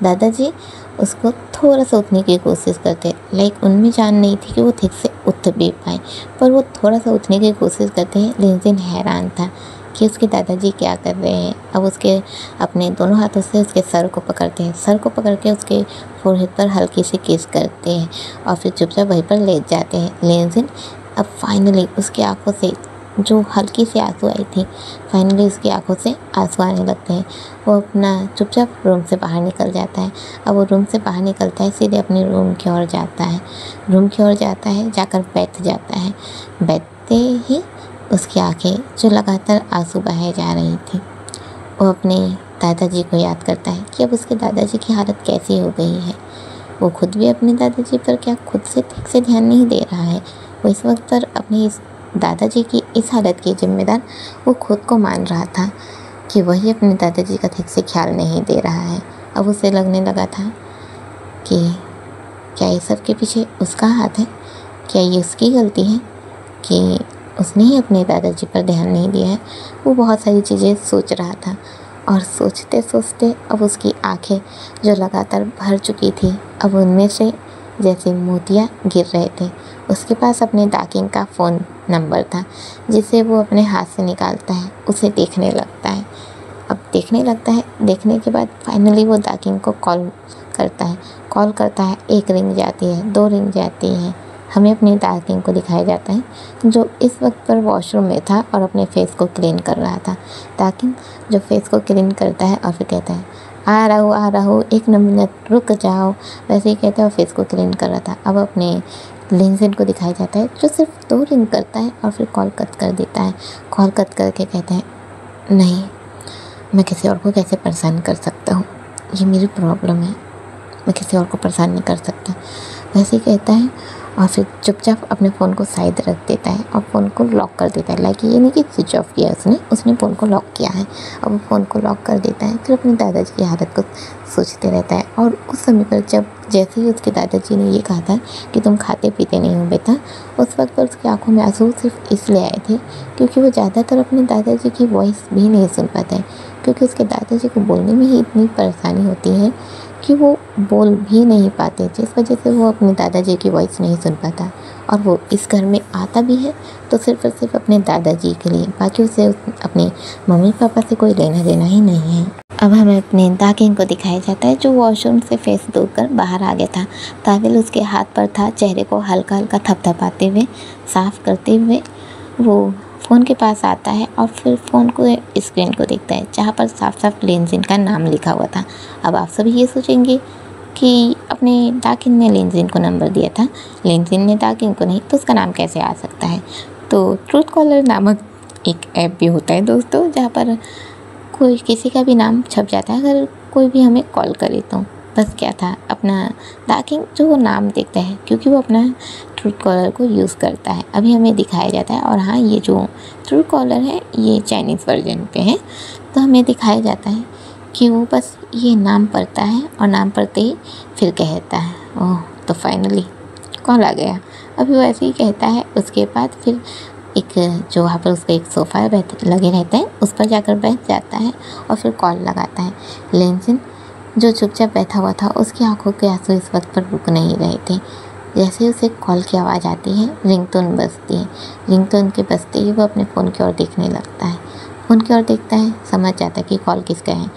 दादाजी उसको थोड़ा सा उठने की कोशिश करते हैं। उनमें जान नहीं थी कि वो ठीक से उठ भी पाए, पर वो थोड़ा सा उठने की कोशिश करते हैं। लिंजिन हैरान था कि उसके दादाजी क्या कर रहे हैं। अब उसके अपने दोनों हाथों से उसके सर को पकड़ते हैं, सर को पकड़ के उसके फोरहेड पर हल्की सी किस करते हैं और फिर चुपचाप वहीं पर लेट जाते हैं। लिंजिन अब फाइनली उसकी आंखों से जो हल्की सी आंसू आई थी, फाइनली उसकी आंखों से आंसू आने लगते हैं। वो अपना चुपचाप रूम से बाहर निकल जाता है। अब वो रूम से बाहर निकलता है, सीधे अपने रूम की ओर जाता है। रूम की ओर जाता है, जाकर बैठ जाता है। बैठते ही उसकी आंखें जो लगातार आंसू बहाए जा रही थी, वो अपने दादाजी को याद करता है कि अब उसके दादाजी की हालत कैसी हो गई है। वो खुद भी अपने दादाजी पर क्या खुद से ठीक से ध्यान नहीं दे रहा है। वो इस वक्त पर अपने इस दादाजी की इस हालत की जिम्मेदार वो खुद को मान रहा था कि वही अपने दादाजी का ठीक से ख्याल नहीं दे रहा है। अब उसे लगने लगा था कि क्या ये सब के पीछे उसका हाथ है, क्या ये उसकी गलती है कि उसने ही अपने दादाजी पर ध्यान नहीं दिया है। वो बहुत सारी चीज़ें सोच रहा था और सोचते सोचते अब उसकी आंखें जो लगातार भर चुकी थी, अब उनमें से जैसे मोतियाँ गिर रहे थे। उसके पास अपने डाकिंग का फ़ोन नंबर था, जिसे वो अपने हाथ से निकालता है, उसे देखने लगता है। अब देखने लगता है, देखने के बाद फाइनली वो डाकिंग को कॉल करता है। एक रिंग जाती है, 2 रिंग जाती हैं। हमें अपने डाकिंग को दिखाया जाता है जो इस वक्त पर वॉशरूम में था और अपने फेस को क्लीन कर रहा था। डाकिंग जो फेस को क्लीन करता है और फिर कहता है, आ रहा हूँ 1 मिनट रुक जाओ, वैसे ही कहता है। फेस को क्लीन कर रहा था। अब अपने लिंजिन को दिखाया जाता है जो सिर्फ 2 रिंग करता है और फिर कॉल कट कर देता है। कॉल कट करके कहता है, नहीं, मैं किसी और को कैसे परेशान कर सकता हूँ, ये मेरी प्रॉब्लम है, मैं किसी और को परेशान नहीं कर सकता, वैसे ही कहता है। और फिर चुपचाप अपने फ़ोन को साइड रख देता है और फ़ोन को लॉक कर देता है। ये नहीं कि स्विच ऑफ किया उसने फ़ोन को लॉक किया है। अब वो फ़ोन को लॉक कर देता है, फिर अपने दादाजी की हालत को सोचते रहता है। और उस समय पर जब जैसे ही उसके दादाजी ने ये कहा था कि तुम खाते पीते नहीं हो बेटा, उस वक्त पर उसकी आंखों में आंसू सिर्फ इसलिए आए थे क्योंकि वो ज़्यादातर अपने दादाजी की वॉइस भी नहीं सुन पाता है, क्योंकि उसके दादाजी को बोलने में ही इतनी परेशानी होती है कि वो बोल भी नहीं पाते, जिस वजह से वो अपने दादाजी की वॉइस नहीं सुन पाता। और वो इस घर में आता भी है तो सिर्फ और सिर्फ अपने दादाजी के लिए, बाकी उसे अपने मम्मी पापा से कोई लेना देना ही नहीं है। अब हमें अपने डाकिंग को दिखाया जाता है जो वॉशरूम से फेस धोकर बाहर आ गया था। टॉवेल उसके हाथ पर था, चेहरे को हल्का हल्का थपथपाते हुए, साफ़ करते हुए वो फ़ोन के पास आता है और फिर फ़ोन को स्क्रीन को देखता है जहाँ पर साफ साफ लिंजिन का नाम लिखा हुआ था। अब आप सभी ये सोचेंगे कि अपने डाकिन ने लिंजिन को नंबर दिया था, लिंजिन ने डाकिन को नहीं, तो उसका नाम कैसे आ सकता है। तो ट्रूथ कॉलर नामक एक ऐप भी होता है दोस्तों, जहाँ पर कोई किसी का भी नाम छप जाता है अगर कोई भी हमें कॉल करे तो। बस क्या था, अपना डाकिंग जो वो नाम देखता है क्योंकि वो अपना ट्रूथ कॉलर को यूज़ करता है, अभी हमें दिखाया जाता है। और हाँ, ये जो ट्रूथ कॉलर है ये चाइनीज़ वर्जन पे है, तो हमें दिखाया जाता है कि वो बस ये नाम पढ़ता है और नाम पढ़ते ही फिर कहता है, ओह तो फाइनली कॉल आ गया। अभी वो ऐसे ही कहता है, उसके बाद फिर एक जो वहाँ पर उसका एक सोफ़ा लगे रहता है उस पर जाकर बैठ जाता है और फिर कॉल लगाता है। लिंजिन जो चुपचाप बैठा हुआ था, उसकी आंखों के आंसू इस वक्त पर रुक नहीं रहे थे। जैसे ही उसे कॉल की आवाज़ आती है, रिंगटोन बजती है। रिंगटोन के बजते ही वो अपने फ़ोन की ओर देखने लगता है। फ़ोन की ओर देखता है, समझ जाता है कि कॉल किसका है।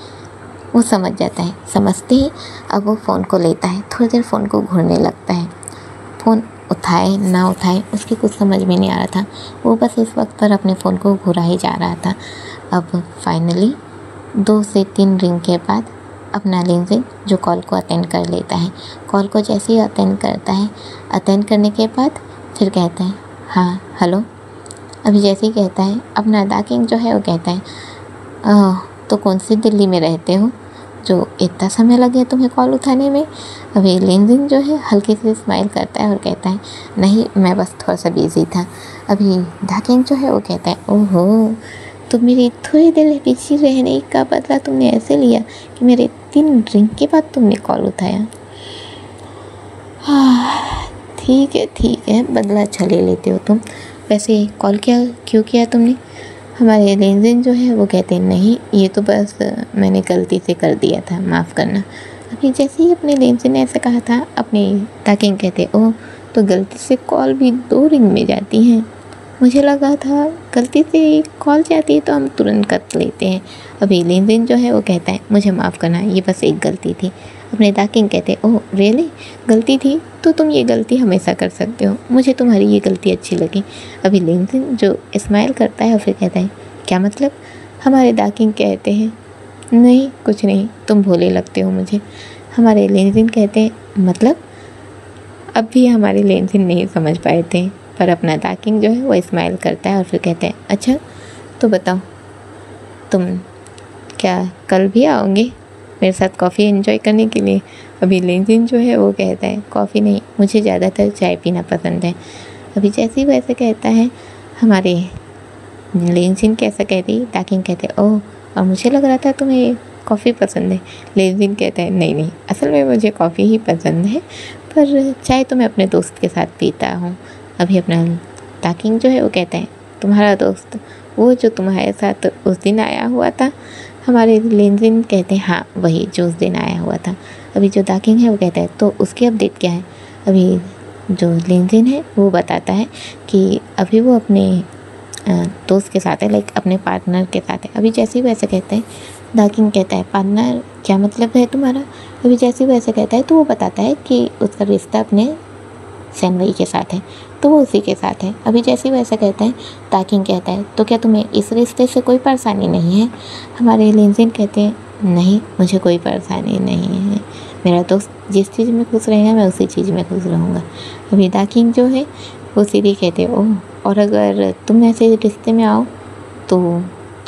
वो समझ जाता है, समझते ही अब वो फ़ोन को लेता है, थोड़ी देर फ़ोन को घूरने लगता है। फ़ोन उठाए ना उठाए उसकी कुछ समझ में नहीं आ रहा था, वो बस इस वक्त पर अपने फ़ोन को घुरा ही जा रहा था। अब फाइनली 2 से 3 रिंग के बाद अपना लिंजिन जो कॉल को अटेंड कर लेता है। कॉल को जैसे ही अटेंड करता है, अटेंड करने के बाद फिर कहता है हाँ हेलो। अभी जैसे ही कहता है, अपना दाकिंग जो है वो कहता है तो कौन सी दिल्ली में रहते हो जो इतना समय लग गया तुम्हें कॉल उठाने में। अभी लिंजिन जो है हल्के से स्माइल करता है और कहता है नहीं, मैं बस थोड़ा सा बिजी था। अभी दाकिंग जो है वो कहता है ओहो, तो मेरी थोड़ी देर बिजी रहने का बदला तुमने ऐसे लिया कि मेरे 3 ड्रिंक के बाद तुमने कॉल उठाया। ठीक है, बदला अच्छा ले लेते हो तुम। वैसे कॉल क्यों किया तुमने? हमारे लिंजिन जो है वो कहते हैं नहीं, ये तो बस मैंने गलती से कर दिया था, माफ़ करना। अभी जैसे ही अपने लिंजिन ने ऐसे कहा था, अपने दाकिंग कहते ओह, तो गलती से कॉल भी 2 रिंग में जाती हैं। मुझे लगा था गलती से कॉल जाती है तो हम तुरंत कट लेते हैं। अभी लिंजिन जो है वो कहता है मुझे माफ़ करना, ये बस एक गलती थी। अपने दाकिंग कहते ओह रियली, गलती थी तो तुम ये गलती हमेशा कर सकते हो, मुझे तुम्हारी ये गलती अच्छी लगी। अभी लिंजिन जो स्माइल करता है और फिर कहता है क्या मतलब? हमारे दाकिंग कहते हैं नहीं कुछ नहीं, तुम भोले लगते हो मुझे। हमारे लिंजिन कहते हैं मतलब? अब भी हमारे लिंजिन नहीं समझ पाए थे, पर अपना दाकिंग जो है वो स्माइल करता है और फिर कहते हैं अच्छा तो बताओ, तुम क्या कल भी आओगे मेरे साथ कॉफ़ी एंजॉय करने के लिए? अभी लिंजिन जो है वो कहता है कॉफ़ी नहीं, मुझे ज़्यादातर चाय पीना पसंद है। अभी जैसे ही वैसे कहता है, हमारे लिंजिन कैसा कहती, दाकिंग कहते ओह, और मुझे लग रहा था तुम्हें कॉफ़ी पसंद है। लिंजिन कहता है नहीं, असल में मुझे कॉफ़ी ही पसंद है, पर चाय तो मैं अपने दोस्त के साथ पीता हूँ। अभी अपना दाकिंग जो है वो कहता है तुम्हारा दोस्त, वो जो तुम्हारे साथ उस दिन आया हुआ था? हमारे लिंजिन कहते हैं हाँ वही जो उस दिन आया हुआ था। अभी जो दाकिंग है वो कहता है तो उसकी अपडेट क्या है? अभी जो लिंजिन है वो बताता है कि अभी वो अपने दोस्त के साथ है, लाइक अपने पार्टनर के साथ है। अभी जैसे ही वैसे कहते हैं, दाकिंग कहता है पार्टनर क्या मतलब है तुम्हारा? अभी जैसे ही वैसे कहता है तो वो बताता है कि उसका रिश्ता अपने सेनवई के साथ है, तो वो उसी के साथ है। अभी जैसे ही वैसा कहता है, दाकिंग कहता है तो क्या तुम्हें इस रिश्ते से कोई परेशानी नहीं है? हमारे लिंजिन कहते हैं नहीं, मुझे कोई परेशानी नहीं है, मेरा दोस्त जिस चीज़ में खुश रहेगा मैं उसी चीज़ में खुश रहूँगा। अभी दाकिंग जो है वो सीधे कहते हैं ओह, और अगर तुम ऐसे रिश्ते में आओ तो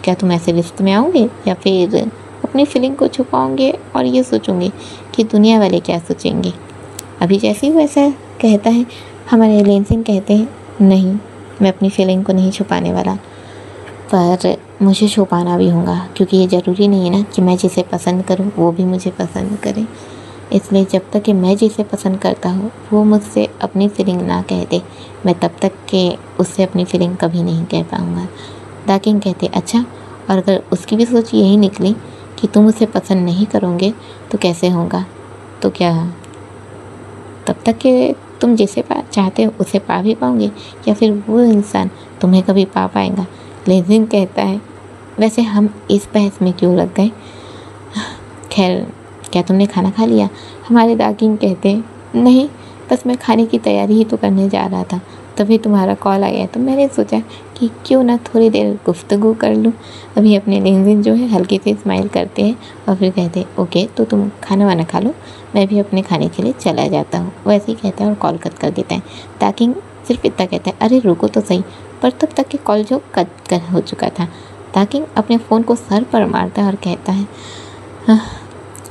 क्या तुम ऐसे रिश्ते में आओगे या फिर अपनी फीलिंग को छुपाओगे और ये सोचोगे कि दुनिया वाले क्या सोचेंगे? अभी जैसे ही वैसा कहता है, हमारे लिंजिन कहते हैं नहीं, मैं अपनी फीलिंग को नहीं छुपाने वाला, पर मुझे छुपाना भी होगा क्योंकि ये ज़रूरी नहीं है ना कि मैं जिसे पसंद करूँ वो भी मुझे पसंद करे। इसलिए जब तक कि मैं जिसे पसंद करता हूँ वो मुझसे अपनी फीलिंग ना कह दे, मैं तब तक के उससे अपनी फीलिंग कभी नहीं कह पाऊँगा। दाकिंग कहते अच्छा, और अगर उसकी भी सोच यही निकली कि तुम उसे पसंद नहीं करोगे तो कैसे होगा? तो क्या तब तक के तुम जिसे चाहते हो उसे पा भी पाओगे या फिर वो इंसान तुम्हें कभी पा पाएगा? लिंजिन कहता है वैसे हम इस बहस में क्यों लग गए? खैर, क्या तुमने खाना खा लिया? हमारे दाकिंग कहते हैं नहीं, बस मैं खाने की तैयारी ही तो करने जा रहा था, तभी तुम्हारा कॉल आया तो मैंने सोचा कि क्यों ना थोड़ी देर गुफ्तगू कर लूँ। अभी अपने लिंजिन जो है हल्के से स्माइल करते हैं और फिर कहते हैं ओके, तो तुम खाना वाना खा लो, मैं भी अपने खाने के लिए चला जाता हूँ। वैसे ही कहता है और कॉल कट कर देता है। दाकिंग सिर्फ इतना कहता है अरे रुको तो सही, पर तब तक कि कॉल जो कट हो चुका था। दाकिंग अपने फ़ोन को सर पर मारता है और कहता है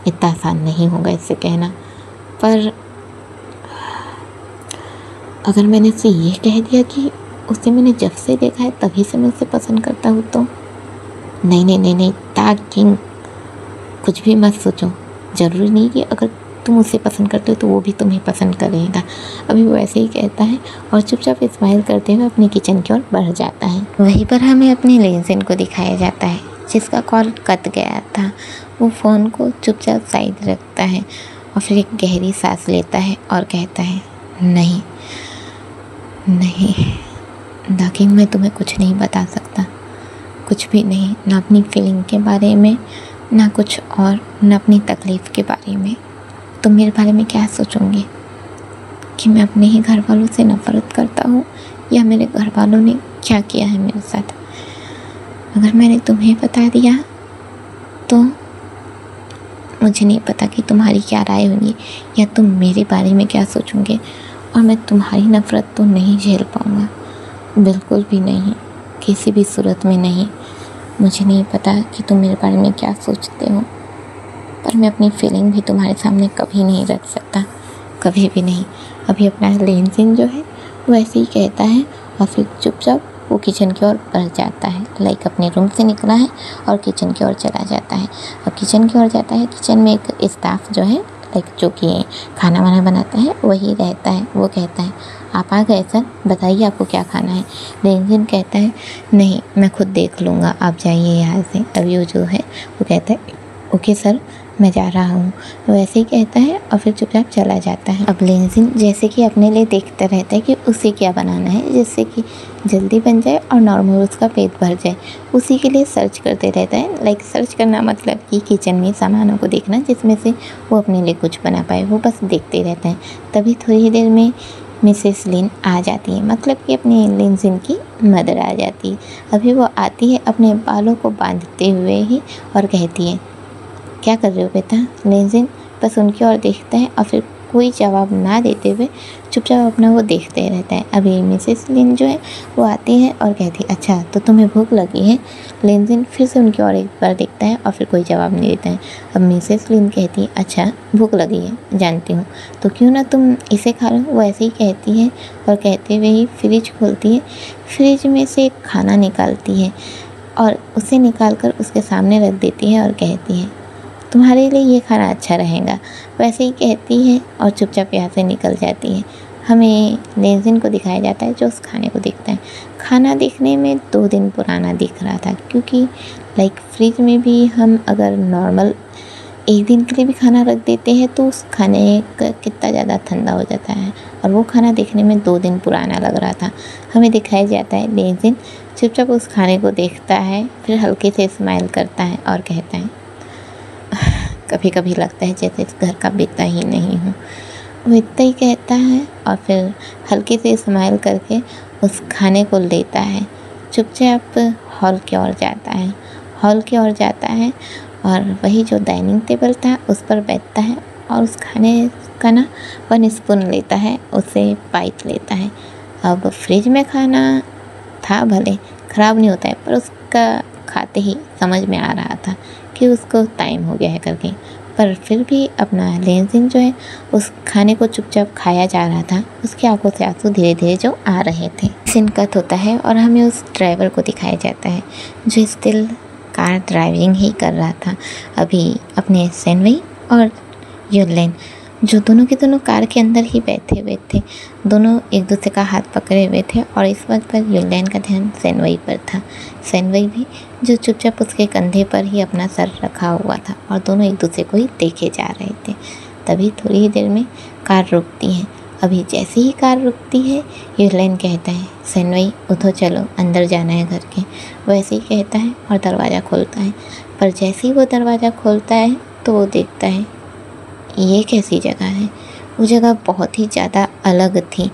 इतना आसान नहीं होगा इससे कहना, पर अगर मैंने उसे ये कह दिया कि उसे मैंने जब से देखा है तभी से मैं उसे पसंद करता हूँ तो? नहीं, दाकिंग कुछ भी मत सोचो, ज़रूरी नहीं कि अगर तुम उसे पसंद करते हो तो वो भी तुम्हें पसंद करेगा। अभी वो ऐसे ही कहता है और चुपचाप स्माइल करते हुए अपनी किचन की ओर बढ़ जाता है। वहीं पर हमें अपनी लिंजिन को दिखाया जाता है जिसका कॉल कट गया था। वो फ़ोन को चुपचाप साइड रखता है और फिर एक गहरी सांस लेता है और कहता है नहीं, दाकिंग मैं तुम्हें कुछ नहीं बता सकता, कुछ भी नहीं, ना अपनी फीलिंग के बारे में, ना कुछ और, ना अपनी तकलीफ़ के बारे में। तुम मेरे बारे में क्या सोचोगे कि मैं अपने ही घर वालों से नफ़रत करता हूँ या मेरे घर वालों ने क्या किया है मेरे साथ? अगर मैंने तुम्हें बता दिया तो मुझे नहीं पता कि तुम्हारी क्या राय होगी या तुम मेरे बारे में क्या सोचोगे, और मैं तुम्हारी नफ़रत तो नहीं झेल पाऊँगा, बिल्कुल भी नहीं, किसी भी सूरत में नहीं। मुझे नहीं पता कि तुम मेरे बारे में क्या सोचते हो, पर मैं अपनी फीलिंग भी तुम्हारे सामने कभी नहीं रख सकता, कभी भी नहीं। अभी अपना लेनसिन जो है वो ऐसे ही कहता है और फिर चुपचाप वो किचन की ओर बढ़ जाता है। लाइक अपने रूम से निकला है और किचन की ओर चला जाता है। अब किचन की ओर जाता है, किचन में एक स्टाफ जो है लाइक जो कि खाना वाना बनाता है वही रहता है। वो कहता है आप आ गए सर, बताइए आपको क्या खाना है। लेनसिन कहता है नहीं, मैं खुद देख लूँगा, आप जाइए यहाँ से। अभी वो जो है वो कहता है ओके सर, मैं जा रहा हूँ। वो ऐसे ही कहता है और फिर चुपचाप चला जाता है। अब लेनसिन जैसे कि अपने लिए देखता रहता है कि उसे क्या बनाना है जिससे कि जल्दी बन जाए और नॉर्मल उसका पेट भर जाए। उसी के लिए सर्च करते रहता है। लाइक सर्च करना मतलब कि किचन में सामानों को देखना जिसमें से वो अपने लिए कुछ बना पाए, वो बस देखते रहता है। तभी थोड़ी देर में मिसेस लिन आ जाती है, मतलब कि अपने लेनसिन की मदर आ जाती है। अभी वो आती है अपने बालों को बांधते हुए ही और कहती है क्या कर रहे हो बेटा। लेनसिन बस उनकी ओर देखता है और फिर कोई जवाब ना देते हुए चुपचाप अपना वो देखते रहता है। अभी मिसेस लिन जो है वो आती है और कहती है अच्छा तो तुम्हें भूख लगी है। लेनसिन फिर से उनकी ओर एक बार देखता है और फिर कोई जवाब नहीं देता है। अब मिसेस लिन कहती है अच्छा भूख लगी है, जानती हूँ, तो क्यों ना तुम इसे खा लो। वो ऐसे ही कहती है और कहते हुए ही फ्रिज खोलती है। फ्रिज में से एक खाना निकालती है और उसे निकाल कर उसके सामने रख देती है और कहती है तुम्हारे लिए ये खाना अच्छा रहेगा। वैसे ही कहती है और चुपचाप यहाँ से निकल जाती है। हमें लेनसिन को दिखाया जाता है जो उस खाने को देखता है। खाना देखने में 2 दिन पुराना दिख रहा था, क्योंकि लाइक फ्रिज में भी हम अगर नॉर्मल 1 दिन के लिए भी खाना रख देते हैं तो उस खाने का कितना ज़्यादा ठंडा हो जाता है, और वो खाना देखने में 2 दिन पुराना लग रहा था। हमें दिखाया जाता है लेनसिन चुपचाप उस खाने को देखता है, फिर हल्के से स्माइल करता है और कहता है कभी कभी लगता है जैसे इस घर का बेटा ही नहीं हूँ। वो इतना ही कहता है और फिर हल्के से स्माइल करके उस खाने को लेता है, चुपचाप हॉल की ओर जाता है। हॉल की ओर जाता है और वही जो डाइनिंग टेबल था उस पर बैठता है और उस खाने का ना 1 स्पून लेता है, उसे बाइट लेता है। अब फ्रिज में खाना था, भले ख़राब नहीं होता है, पर उसका खाते ही समझ में आ रहा था कि उसको टाइम हो गया है करके, पर फिर भी अपना लेनसिन जो है उस खाने को चुपचाप खाया जा रहा था। उसकी आंखों से आंसू धीरे धीरे जो आ रहे थे। सीन कट होता है और हमें उस ड्राइवर को दिखाया जाता है जो स्टिल कार ड्राइविंग ही कर रहा था। अभी अपने सेनवई और युलेन जो दोनों के दोनों कार के अंदर ही बैठे हुए थे, दोनों एक दूसरे का हाथ पकड़े हुए थे और इस वक्त पर युलेन का ध्यान सेनवई पर था। सेनवई भी जो चुपचाप उसके कंधे पर ही अपना सर रखा हुआ था और दोनों एक दूसरे को ही देखे जा रहे थे। तभी थोड़ी ही देर में कार रुकती है। अभी जैसे ही कार रुकती है युलेन कहता है सेनवई उठो चलो, अंदर जाना है घर के। वैसे ही कहता है और दरवाज़ा खोलता है, पर जैसे ही वो दरवाज़ा खोलता है तो वो देखता है ये कैसी जगह है। वो जगह बहुत ही ज़्यादा अलग थी।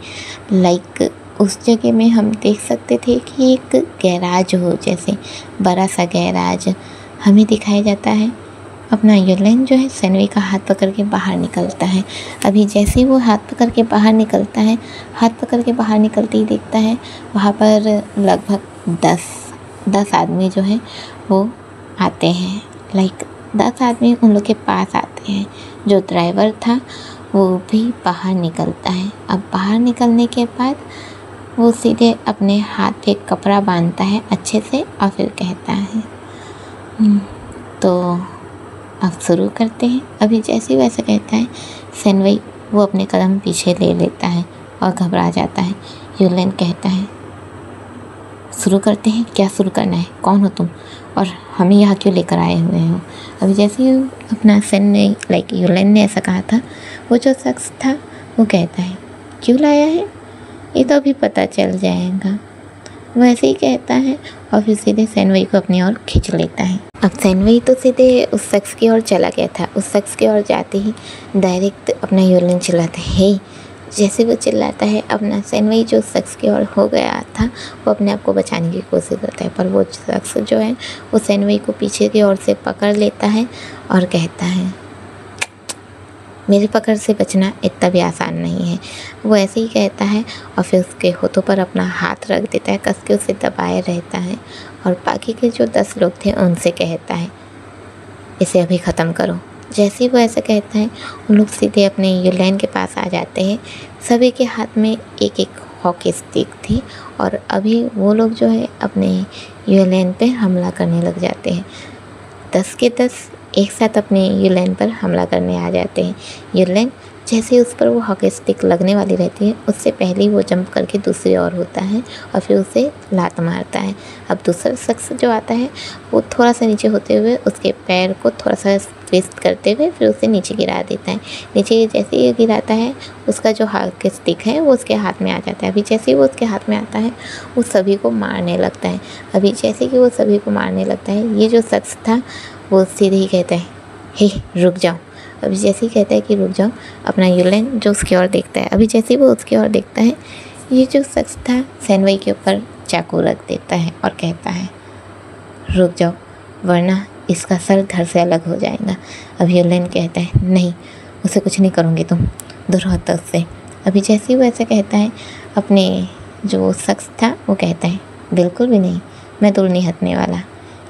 लाइक उस जगह में हम देख सकते थे कि एक गैराज हो, जैसे बड़ा सा गैराज हमें दिखाया जाता है। अपना युलेन जो है सेनवई का हाथ पकड़ के बाहर निकलता है। अभी जैसे ही वो हाथ पकड़ के बाहर निकलता है, हाथ पकड़ के बाहर निकलते ही देखता है वहाँ पर लगभग 10 आदमी जो है वो आते हैं। लाइक 10 आदमी उन लोग के पास आते हैं। जो ड्राइवर था वो भी बाहर निकलता है। अब बाहर निकलने के बाद वो सीधे अपने हाथ पे कपड़ा बांधता है अच्छे से और फिर कहता है तो अब शुरू करते हैं। अभी जैसे ही वैसे कहता है सेनवई वो अपने कदम पीछे ले लेता है और घबरा जाता है। युलेन कहता है शुरू करते हैं, क्या शुरू करना है, कौन हो तुम और हमें यहाँ क्यों लेकर आए हुए हो। अभी जैसे ही अपना सेनवई लाइक युलेन ने ऐसा कहा था, वो जो शख्स था वो कहता है क्यों लाया है, ये तो अभी पता चल जाएगा। वो ऐसे ही कहता है और फिर सीधे सेनवई को अपनी ओर खींच लेता है। अब सेनवई तो सीधे उस शख्स की ओर चला गया था। उस शख्स की ओर जाते ही डायरेक्ट अपना युलेन चिल्लाता है हे। जैसे वो चिल्लाता है अपना सेनवई जो शख्स की ओर हो गया था वो अपने आप को बचाने की कोशिश करता है, पर वो शख्स जो है वो सेनवई को पीछे की ओर से पकड़ लेता है और कहता है मेरी पकड़ से बचना इतना भी आसान नहीं है। वो ऐसे ही कहता है और फिर उसके होठों पर अपना हाथ रख देता है, कस के उसे दबाए रहता है और बाकी के जो 10 लोग थे उनसे कहता है इसे अभी ख़त्म करो। जैसे ही वो ऐसा कहता है उन लोग सीधे अपने यूलेन के पास आ जाते हैं। सभी के हाथ में एक एक हॉकी स्टिक थी और अभी वो लोग जो है अपने यूलेन पे हमला करने लग जाते हैं। 10 के 10 एक साथ अपने यूलेन पर हमला करने आ जाते हैं। यूलेन जैसे उस पर वो हॉकी स्टिक लगने वाली रहती है उससे पहले ही वो जंप करके दूसरी ओर होता है और फिर उसे लात मारता है। अब दूसरा शख्स जो आता है वो थोड़ा सा नीचे होते हुए उसके पैर को थोड़ा सा ट्विस्ट करते हुए फिर उसे नीचे गिरा देता है। नीचे जैसे ही गिराता है उसका जो हॉकी स्टिक है वो उसके हाथ में आ जाता है। अभी जैसे ही वो उसके हाथ में आता है वो सभी को मारने लगता है। अभी जैसे कि वो सभी को मारने लगता है ये जो शख्स था वो सीधे ही कहता है हे रुक जाओ। अभी जैसे ही कहता है कि रुक जाओ अपना यूलेन जो उसकी ओर देखता है। अभी जैसे ही वो उसकी ओर देखता है ये जो शख्स था सैनवई के ऊपर चाकू रख देता है और कहता है रुक जाओ वरना इसका सर धड़ से अलग हो जाएगा। अभी यूलेन कहता है नहीं उसे कुछ नहीं करूँगी तुम दूर हटो उससे। अभी जैसे ही वो ऐसा कहता है अपने जो शख्स था वो कहता है बिल्कुल भी नहीं, मैं दूर नहीं हटने वाला,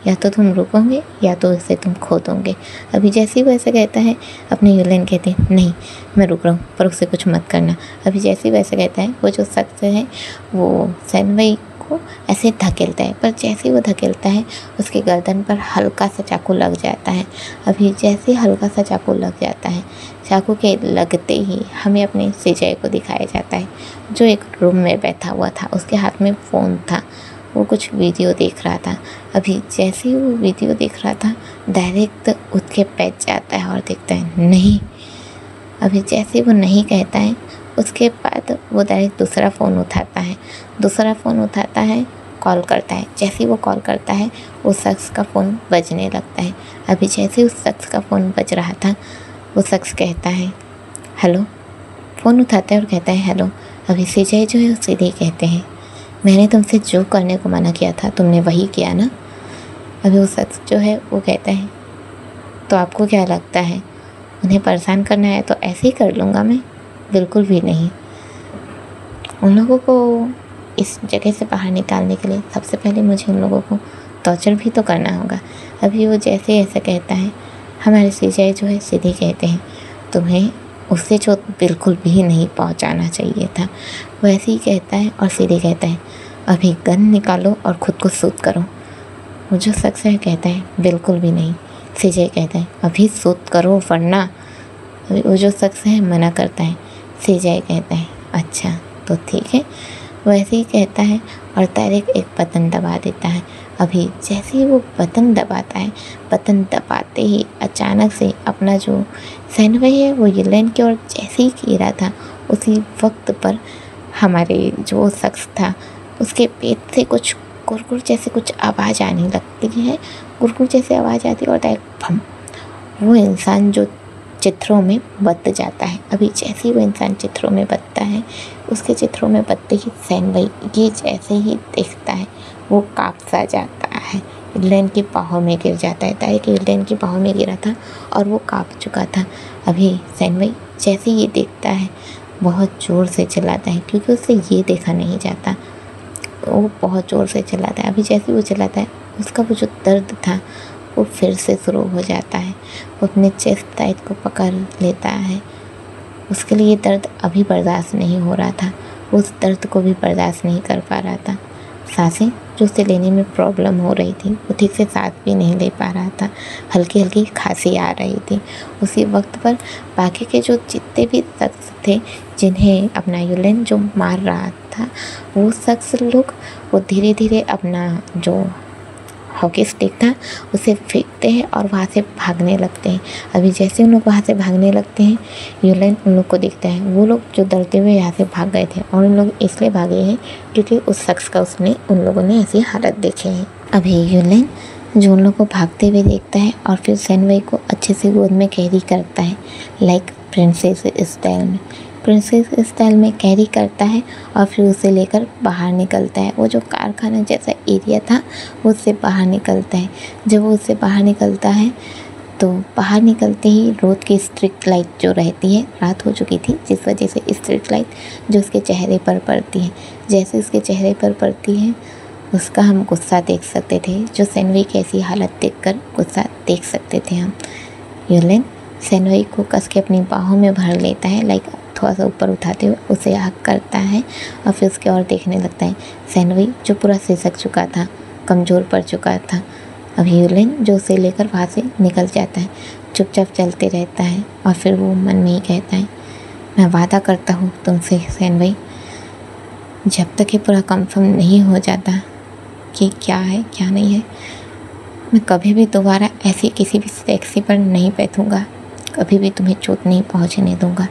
या तो तुम रुकोगे या तो इसे तुम खो दोगे। अभी जैसे ही वो ऐसा कहता है अपने यूलेन कहते हैं नहीं मैं रुक रहा हूँ पर उसे कुछ मत करना। अभी जैसे ही वो ऐसा कहता है वो जो शख्स है वो सैनवई को ऐसे धकेलता है पर जैसे ही वो धकेलता है उसके गर्दन पर हल्का सा चाकू लग जाता है। अभी जैसे ही हल्का सा चाकू लग जाता है चाकू के लगते ही हमें अपने सिजय को दिखाया जाता है जो एक रूम में बैठा हुआ था। उसके हाथ में फ़ोन था, वो कुछ वीडियो देख रहा था। अभी जैसे ही वो वीडियो देख रहा था डायरेक्ट उठ के बैठ जाता है और देखता है नहीं। अभी जैसे वो नहीं कहता है उसके बाद वो डायरेक्ट दूसरा फ़ोन उठाता है। दूसरा फ़ोन उठाता है कॉल करता है। जैसे ही वो कॉल करता है उस शख्स का फ़ोन बजने लगता है। अभी जैसे उस शख्स का फ़ोन बज रहा था वो शख्स कहता है हेलो। फ़ोन उठाता है और कहता है हेलो। अभी सिजय जो है वो सीधे कहते हैं मैंने तुमसे जो करने को मना किया था तुमने वही किया ना। अभी वो शख्स जो है वो कहता है तो आपको क्या लगता है उन्हें परेशान करना है तो ऐसे ही कर लूँगा मैं? बिल्कुल भी नहीं। उन लोगों को इस जगह से बाहर निकालने के लिए सबसे पहले मुझे उन लोगों को टॉर्चर भी तो करना होगा। अभी वो जैसे ऐसा कहता है हमारे सिजय जो है सीधे कहते हैं तुम्हें उससे चोट बिल्कुल भी नहीं पहुंचाना चाहिए था। वैसे ही कहता है और सीधे कहता है अभी गन निकालो और ख़ुद को शूट करो। वो जो शख्स है कहता है बिल्कुल भी नहीं। सिजय कहता है अभी शूट करो वरना। अभी वो जो शख्स है मना करता है। सिजय कहता है अच्छा तो ठीक है। वैसे ही कहता है और डायरेक्ट एक बटन दबा देता है। अभी जैसे ही वो बटन दबाता है बटन दबाते ही अचानक से अपना जो सैनवई है वो यूलेन की ओर जैसे ही गिरा था उसी वक्त पर हमारे जो शख्स था उसके पेट से कुछ कुरकुर जैसे कुछ आवाज़ आने लगती है। कुरकुर जैसे आवाज़ आती है और डायरेक्ट भम वो इंसान जो चित्रों में बत जाता है। अभी जैसे ही वो इंसान चित्रों में बतता है उसके चित्रों में बतते ही सैनवई ये जैसे ही देखता है वो काँप सा जाता है, यूलेन की बाहों में गिर जाता है। डायरेक्ट यूलेन की बाहों में गिरा था और वो काँप चुका था। अभी सैनवई जैसे ये देखता है बहुत ज़ोर से चिल्लाता है क्योंकि उससे ये देखा नहीं जाता। वो बहुत ज़ोर से चिल्लाता है। अभी जैसे वो चिल्लाता है उसका वो जो दर्द था वो फिर से शुरू हो जाता है। वो अपने चेस्ट टाइट को पकड़ लेता है। उसके लिए दर्द अभी बर्दाश्त नहीं हो रहा था। वो उस दर्द को भी बर्दाश्त नहीं कर पा रहा था। सांसें जो उसे लेने में प्रॉब्लम हो रही थी वो ठीक से सांस भी नहीं ले पा रहा था। हल्की हल्की खांसी आ रही थी। उसी वक्त पर बाकी के जो जितने भी शख्स थे जिन्हें अपना यूलेन जो मार रहा था वो शख्स लोग वो धीरे धीरे अपना जो हॉकी स्टिक था उसे फेंकते हैं और वहाँ से भागने लगते हैं। अभी जैसे उन लोग वहाँ से भागने लगते हैं यूलेन उन लोग को देखता है। वो लोग जो डरते हुए यहाँ से भाग गए थे और उन लोग इसलिए भागे हैं क्योंकि उस शख्स का उन लोगों ने ऐसी हालत देखे हैं। अभी यूलेन जो उन लोग को भागते हुए देखता है और फिर सैनवई को अच्छे से गोद में कैरी करता है लाइक प्रिंसेस स्टाइल में। प्रिंसेस स्टाइल में कैरी करता है और फिर उसे लेकर बाहर निकलता है। वो जो कारखाना जैसा एरिया था वो उससे बाहर निकलता है। जब वो उससे बाहर निकलता है तो बाहर निकलते ही रोड की स्ट्रीट लाइट जो रहती है, रात हो चुकी थी जिस वजह से स्ट्रीट लाइट जो उसके चेहरे पर पड़ती है, जैसे उसके चेहरे पर पड़ती है उसका हम गुस्सा देख सकते थे। जो सेनवई की ऐसी हालत देखकर गुस्सा देख सकते थे हम। यूलिन सेनवई को कस के अपनी बाहों में भर लेता है, लाइक थोड़ा सा ऊपर उठाते हुए उसे हक करता है और फिर उसके और देखने लगता है। सेनवई जो पूरा सिसक चुका था, कमज़ोर पड़ चुका था, अब यूलिन जो उसे लेकर वहाँ से निकल जाता है, चुपचाप चलते रहता है और फिर वो मन में ही कहता है, मैं वादा करता हूँ तुमसे सेनवई, जब तक ये पूरा कंफर्म नहीं हो जाता कि क्या है क्या नहीं है, मैं कभी भी दोबारा ऐसी किसी भी टैक्सी पर नहीं बैठूँगा, कभी भी तुम्हें चोट नहीं पहुँचने दूँगा।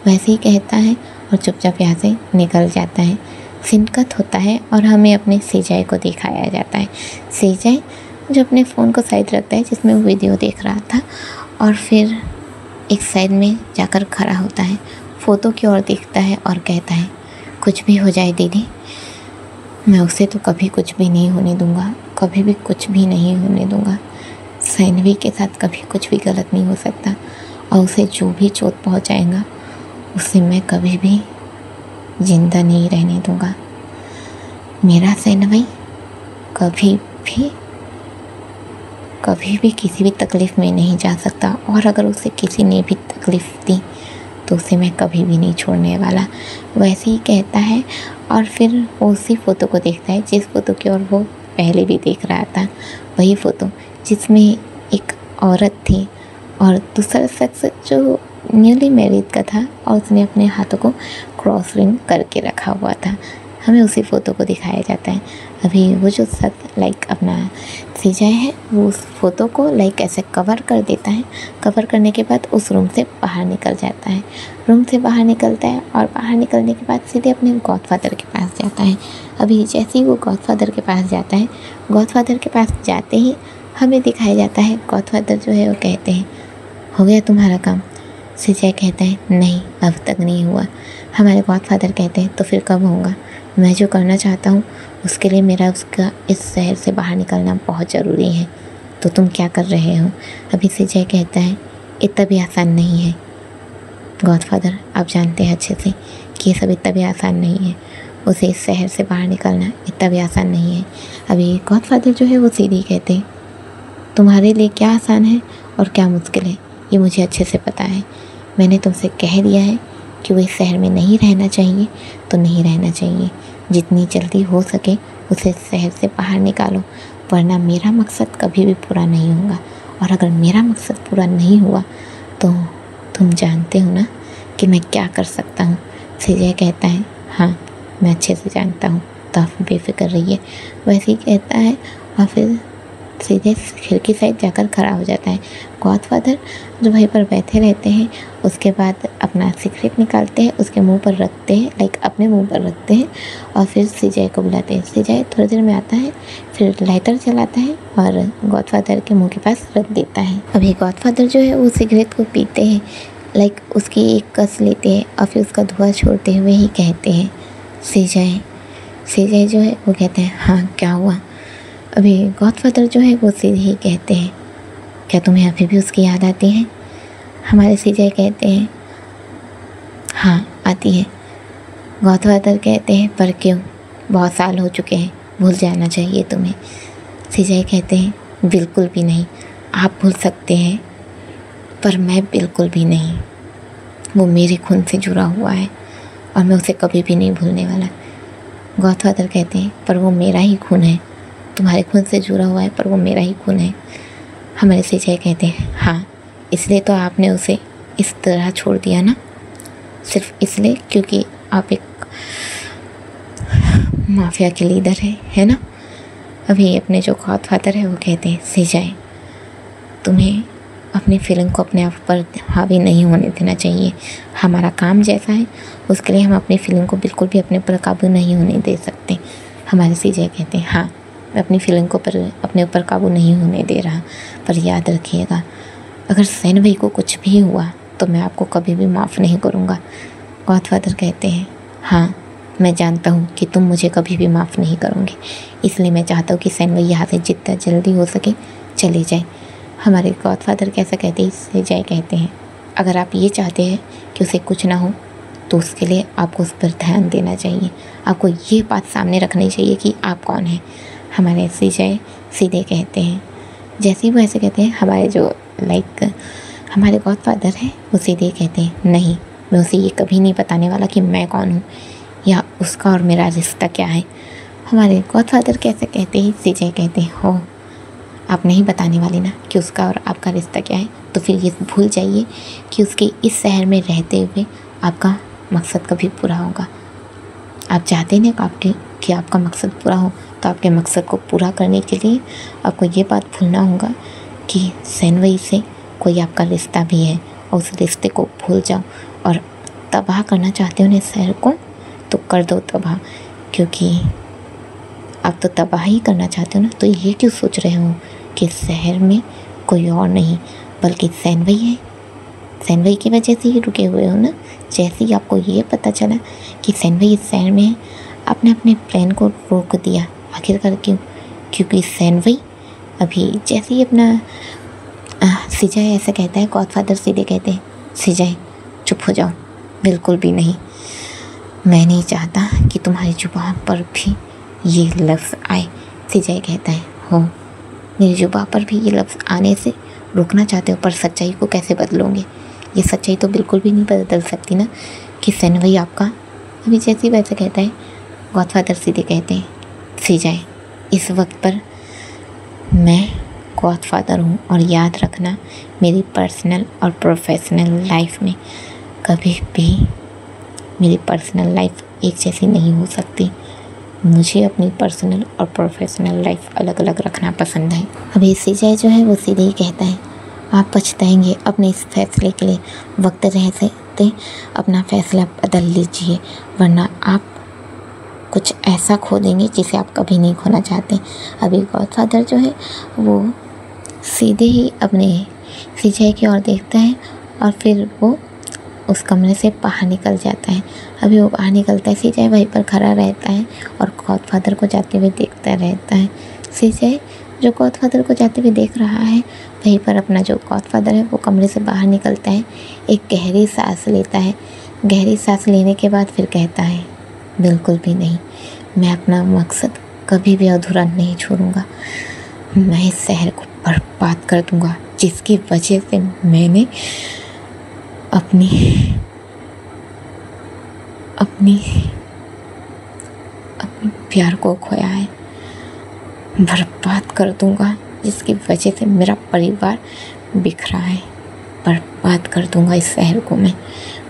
वैसे ही कहता है और चुपचाप यहाँ से निकल जाता है। सीन कट होता है और हमें अपने सेजाई को दिखाया जाता है। सेजाई जो अपने फ़ोन को साइड रखता है जिसमें वो वीडियो देख रहा था और फिर एक साइड में जाकर खड़ा होता है, फ़ोटो की ओर देखता है और कहता है, कुछ भी हो जाए दीदी, मैं उसे तो कभी कुछ भी नहीं होने दूँगा, कभी भी कुछ भी नहीं होने दूँगा। सेनवी के साथ कभी कुछ भी गलत नहीं हो सकता और उसे जो भी चोट पहुँचाएगा उसे मैं कभी भी जिंदा नहीं रहने दूँगा। मेरा सेनवी कभी भी किसी भी तकलीफ़ में नहीं जा सकता और अगर उसे किसी ने भी तकलीफ़ दी तो उसे मैं कभी भी नहीं छोड़ने वाला। वैसे ही कहता है और फिर वो उसी फ़ोटो को देखता है जिस फ़ोटो की ओर वो पहले भी देख रहा था, वही फ़ोटो जिसमें एक औरत थी और दूसरा शख्स जो न्यूली मैरिड का था और उसने अपने हाथों को क्रॉस रिंग करके रखा हुआ था। हमें उसी फ़ोटो को दिखाया जाता है। अभी वो जो शख्स लाइक अपना सेजाई है वो उस फ़ोटो को लाइक ऐसे कवर कर देता है। कवर करने के बाद उस रूम से बाहर निकल जाता है। रूम से बाहर निकलता है और बाहर निकलने के बाद सीधे अपने गॉडफादर के पास जाता है। अभी जैसे ही वो गॉडफादर के पास जाता है, गॉडफादर के पास जाते ही हमें दिखाया जाता है गॉडफादर जो है वो कहते हैं, हो गया तुम्हारा काम। सेजाई कहता है, नहीं अब तक नहीं हुआ। हमारे गॉडफादर कहते हैं, तो फिर कब होगा? मैं जो करना चाहता हूँ उसके लिए मेरा उसका इस शहर से बाहर निकलना बहुत ज़रूरी है। तो तुम क्या कर रहे हो? अभी सेजाई कहता है, इतना भी आसान नहीं है गॉडफादर, आप जानते हैं अच्छे से कि ये सब इतना भी आसान नहीं है। उसे इस शहर से बाहर निकलना इतना भी आसान नहीं है। अभी गॉडफादर जो है वो सीधी कहते हैं, तुम्हारे लिए क्या आसान है और क्या मुश्किल है ये मुझे अच्छे से पता है। मैंने तुमसे कह दिया है कि वो इस शहर में नहीं रहना चाहिए तो नहीं रहना चाहिए। जितनी जल्दी हो सके उसे शहर से बाहर निकालो, वरना मेरा मकसद कभी भी पूरा नहीं होगा। और अगर मेरा मकसद पूरा नहीं हुआ तो तुम जानते हो ना कि मैं क्या कर सकता हूँ। सेजाई कहता है, हाँ मैं अच्छे से जानता हूँ, तो आप बेफिक्र रहिए। वैसे ही कहता है और फिर सीधे खिड़की साइड जाकर खड़ा हो जाता है। गॉडफादर जो वहीं पर बैठे रहते हैं, उसके बाद अपना सिगरेट निकालते हैं, उसके मुंह पर रखते हैं, लाइक अपने मुंह पर रखते हैं और फिर सेजाई को बुलाते हैं। सेजाई थोड़ी देर में आता है, फिर लाइटर जलाता है और गॉडफादर के मुंह के पास रख देता है। अभी गॉडफादर जो है वो सिगरेट को पीते हैं, लाइक उसकी एक कस लेते हैं और फिर उसका धुआं छोड़ते हुए ही कहते हैं, सेजाई। सेजाई जो है वो कहते हैं, हाँ क्या हुआ? अभी गॉडफादर जो है वो सीधे ही कहते हैं, क्या तुम्हें अभी भी उसकी याद आती है? हमारे सेजाई कहते हैं, हाँ आती है। गॉडफादर कहते हैं, पर क्यों? बहुत साल हो चुके हैं, भूल जाना चाहिए तुम्हें। सेजाई कहते हैं, बिल्कुल भी नहीं, आप भूल सकते हैं पर मैं बिल्कुल भी नहीं। वो मेरे खून से जुड़ा हुआ है और मैं उसे कभी भी नहीं भूलने वाला। गॉडफादर कहते हैं, पर वो मेरा ही खून है। तुम्हारे खून से जुड़ा हुआ है पर वो मेरा ही खून है। हमारे सेजाई कहते हैं, हाँ इसलिए तो आपने उसे इस तरह छोड़ दिया ना, सिर्फ इसलिए क्योंकि आप एक माफिया के लीडर है ना? अभी अपने जो गॉडफादर है वो कहते हैं, सेजाई तुम्हें अपनी फीलिंग को अपने आप पर हावी नहीं होने देना चाहिए। हमारा काम जैसा है उसके लिए हम अपनी फीलिंग को बिल्कुल भी अपने ऊपर काबू नहीं होने दे सकते। हमारे सेजाई कहते हैं, हाँ मैं अपनी फीलिंग को अपने ऊपर काबू नहीं होने दे रहा, पर याद रखिएगा अगर सेनवई को कुछ भी हुआ तो मैं आपको कभी भी माफ़ नहीं करूँगा। गॉडफादर कहते हैं, हाँ मैं जानता हूँ कि तुम मुझे कभी भी माफ़ नहीं करोगे, इसलिए मैं चाहता हूँ कि सेनवई यहाँ से जितना जल्दी हो सके चले जाए। हमारे गॉडफादर कैसा कहते हैं, सिजय कहते हैं अगर आप ये चाहते हैं कि उसे कुछ ना हो तो उसके लिए आपको उस पर ध्यान देना चाहिए, आपको ये बात सामने रखनी चाहिए कि आप कौन हैं। हमारे सिजय सीधे कहते हैं। जैसे ही वो ऐसे कहते हैं, हमारे जो हमारे गॉडफादर हैं वो सीधे कहते हैं नहीं, मैं उसे ये कभी नहीं बताने वाला कि मैं कौन हूँ या उसका और मेरा रिश्ता क्या है। हमारे गॉडफादर कैसे कहते हैं, सिजय कहते हैं हो आप नहीं बताने वाले ना कि उसका और आपका रिश्ता क्या है, तो फिर ये भूल जाइए कि उसके इस शहर में रहते हुए आपका मकसद कभी पूरा होगा। आप चाहते हैं ना कि आपका मकसद पूरा हो, तो आपके मकसद को पूरा करने के लिए आपको ये बात भूलना होगा कि सैनवई से कोई आपका रिश्ता भी है, और उस रिश्ते को भूल जाओ। और तबाह करना चाहते हो ना इस शहर को, तो कर दो तबाह, क्योंकि आप तो तबाह ही करना चाहते हो ना। तो ये क्यों सोच रहे हो कि शहर में कोई और नहीं बल्कि सैनवई है, सैनवई की वजह से ही रुके हुए हो ना। जैसे ही आपको ये पता चला कि सैनवई इस शहर में है, आपने अपने प्लान को रोक दिया। आखिरकार क्यों? क्योंकि सैनवई अभी जैसे ही अपना सिजय ऐसा कहता है, गॉडफादर सीधे कहते हैं सिजय चुप हो जाओ, बिल्कुल भी नहीं। मैं नहीं चाहता कि तुम्हारी जुबान पर भी ये लफ्ज़ आए। सिजय कहता है हो, मेरी जुबान पर भी ये लफ्ज़ आने से रोकना चाहते हो, पर सच्चाई को कैसे बदलोगे? ये सच्चाई तो बिल्कुल भी नहीं बदल सकती ना कि सैनवई आपका। अभी जैसे ही वैसे कहता है, गॉडफादर सीधे कहते हैं सिजय इस वक्त पर मैं गॉडफादर हूँ, और याद रखना मेरी पर्सनल और प्रोफेशनल लाइफ में कभी भी मेरी पर्सनल लाइफ एक जैसी नहीं हो सकती। मुझे अपनी पर्सनल और प्रोफेशनल लाइफ अलग अलग रखना पसंद है। अभी सिजय जो है वो सीधे ही कहता है आप पछताएंगे अपने इस फैसले के लिए, वक्त रहते अपना फैसला बदल लीजिए, वरना आप कुछ ऐसा खो देंगे जिसे आप कभी नहीं खोना चाहते। अभी गॉडफादर जो है वो सीधे ही अपने सिजय की ओर देखता है और फिर वो उस कमरे से बाहर निकल जाता है। अभी वो बाहर निकलता है, सिजय वहीं पर खड़ा रहता है और गॉडफादर को जाते हुए देखता रहता है। सिजय जो गॉडफादर को जाते हुए देख रहा है, वहीं पर अपना जो गॉडफादर है वो कमरे से बाहर निकलता है, एक गहरी सांस लेता है। गहरी सांस लेने के बाद फिर कहता है बिल्कुल भी नहीं, मैं अपना मकसद कभी भी अधूरा नहीं छोड़ूंगा। मैं इस शहर को बर्बाद कर दूंगा जिसकी वजह से मैंने अपनी प्यार को खोया है। बर्बाद कर दूंगा जिसकी वजह से मेरा परिवार बिखरा है। बर्बाद कर दूंगा इस शहर को मैं।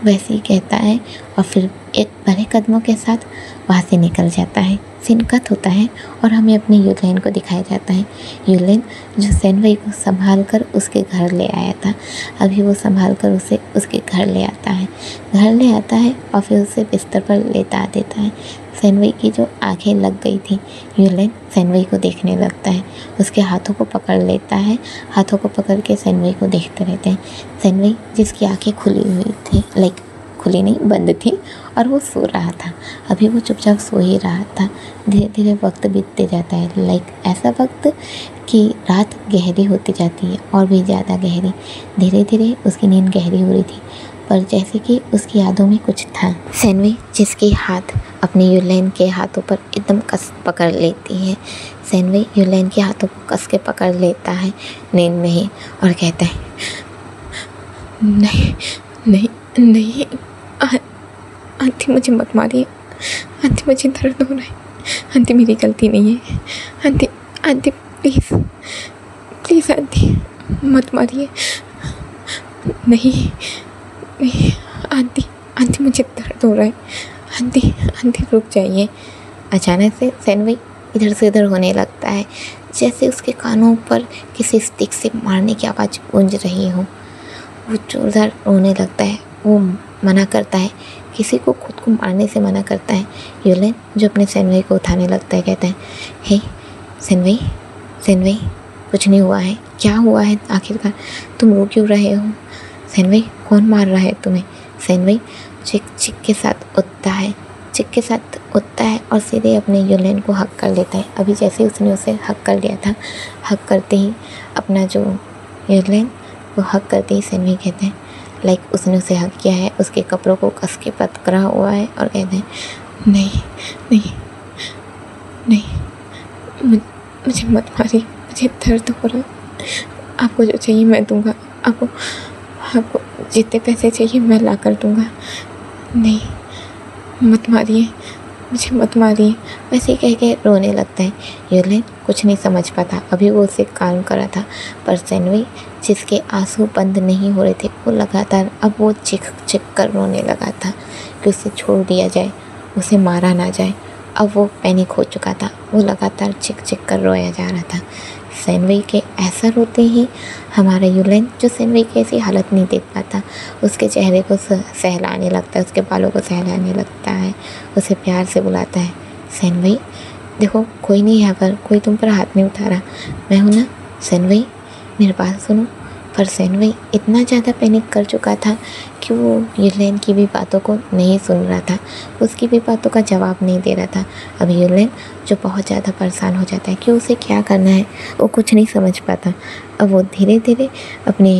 वैसे ही कहता है और फिर एक बड़े कदमों के साथ वहाँ से निकल जाता है। सीन कट होता है और हमें अपने यूलेन को दिखाया जाता है। यूलेन जो सैनवई को संभाल कर उसके घर ले आया था, अभी वो संभाल कर उसे उसके घर ले आता है और फिर उसे बिस्तर पर लेटा देता है। सैनवई की जो आंखें लग गई थी, यूलेन सैनवई को देखने लगता है, उसके हाथों को पकड़ लेता है। हाथों को पकड़ के सैनवई को देखते रहते हैं। सैनवई जिसकी आंखें खुली हुई थी, खुली नहीं बंद थी, और वो सो रहा था। अभी वो चुपचाप सो ही रहा था। धीरे धीरे वक्त बीतते जाता है, ऐसा वक्त कि रात गहरी होती जाती है और भी ज़्यादा गहरी। धीरे धीरे उसकी नींद गहरी हो रही थी, पर जैसे कि उसकी यादों में कुछ था। सैनवई जिसके हाथ अपने यूलेन के हाथों पर एकदम कस पकड़ लेती है। सैनवई यूलेन के हाथों को कस के पकड़ लेता है नींद में ही और कहता है नहीं नहीं नहीं, आंटी मुझे मत मारिए, आंटी मुझे दर्द हो रहा है, आंटी मेरी गलती नहीं है, आंटी प्लीज़ प्लीज़ आंटी मत मारिए, नहीं आंटी मुझे दर्द हो रहा है, आंटी रुक जाइए। अचानक से सैनवई इधर से उधर होने लगता है, जैसे उसके कानों पर किसी स्टिक से मारने की आवाज़ गूंज रही हो। वो जोरदार रोने लगता है। वो मना करता है, किसी को खुद को मारने से मना करता है। यूलेन जो अपने सैनवई को उठाने लगता है, कहता है हे सैनवई कुछ नहीं हुआ है, क्या हुआ है आखिरकार, तुम रो क्यों रहे हो? सैनवई कौन मार रहा है तुम्हें? सैनवई चिक के साथ उठता है और सीधे अपने यूलेन को हक कर लेता है। अभी जैसे उसने उसे हक कर लिया था, हक करते ही अपना जो यूलेन वो हक करते ही सैनवी कहते हैं लाइक उसने उसे हक किया है, उसके कपड़ों को कस के पकड़ा हुआ है और कहते हैं नहीं नहीं नहीं, मुझे मत मारिए, मुझे दर्द हो रहा, आपको जो चाहिए मैं दूंगा, आपको जितने पैसे चाहिए मैं ला कर दूंगा, नहीं मत मारिए, मुझे मत मारिए। वैसे ही कह के रोने लगता है। यूलेन कुछ नहीं समझ पाता, अभी वो उसे काम कर रहा था, पर सैनवी जिसके आंसू बंद नहीं हो रहे थे वो लगातार अब वो चिख चिख कर रोने लगा था कि उसे छोड़ दिया जाए, उसे मारा ना जाए। अब वो पैनिक हो चुका था, वो लगातार चिख चिख कर रोया जा रहा था। सैनवी के ऐसा रोते ही हमारा यूलेन, जो सैनवी की ऐसी हालत नहीं देख पाता, उसके चेहरे को सहलाने लगता है, उसके बालों को सहलाने लगता है, उसे प्यार से बुलाता है, सैनवी देखो कोई नहीं यहाँ पर, कोई तुम पर हाथ नहीं उठा रहा, मैं हूँ ना, सैनवी मेरी बात सुनो। पर सैनवी इतना ज़्यादा पैनिक कर चुका था कि वो यूलेन की भी बातों को नहीं सुन रहा था, उसकी भी बातों का जवाब नहीं दे रहा था। अब यूलेन जो बहुत ज़्यादा परेशान हो जाता है कि उसे क्या करना है, वो कुछ नहीं समझ पाता। अब वो धीरे धीरे अपने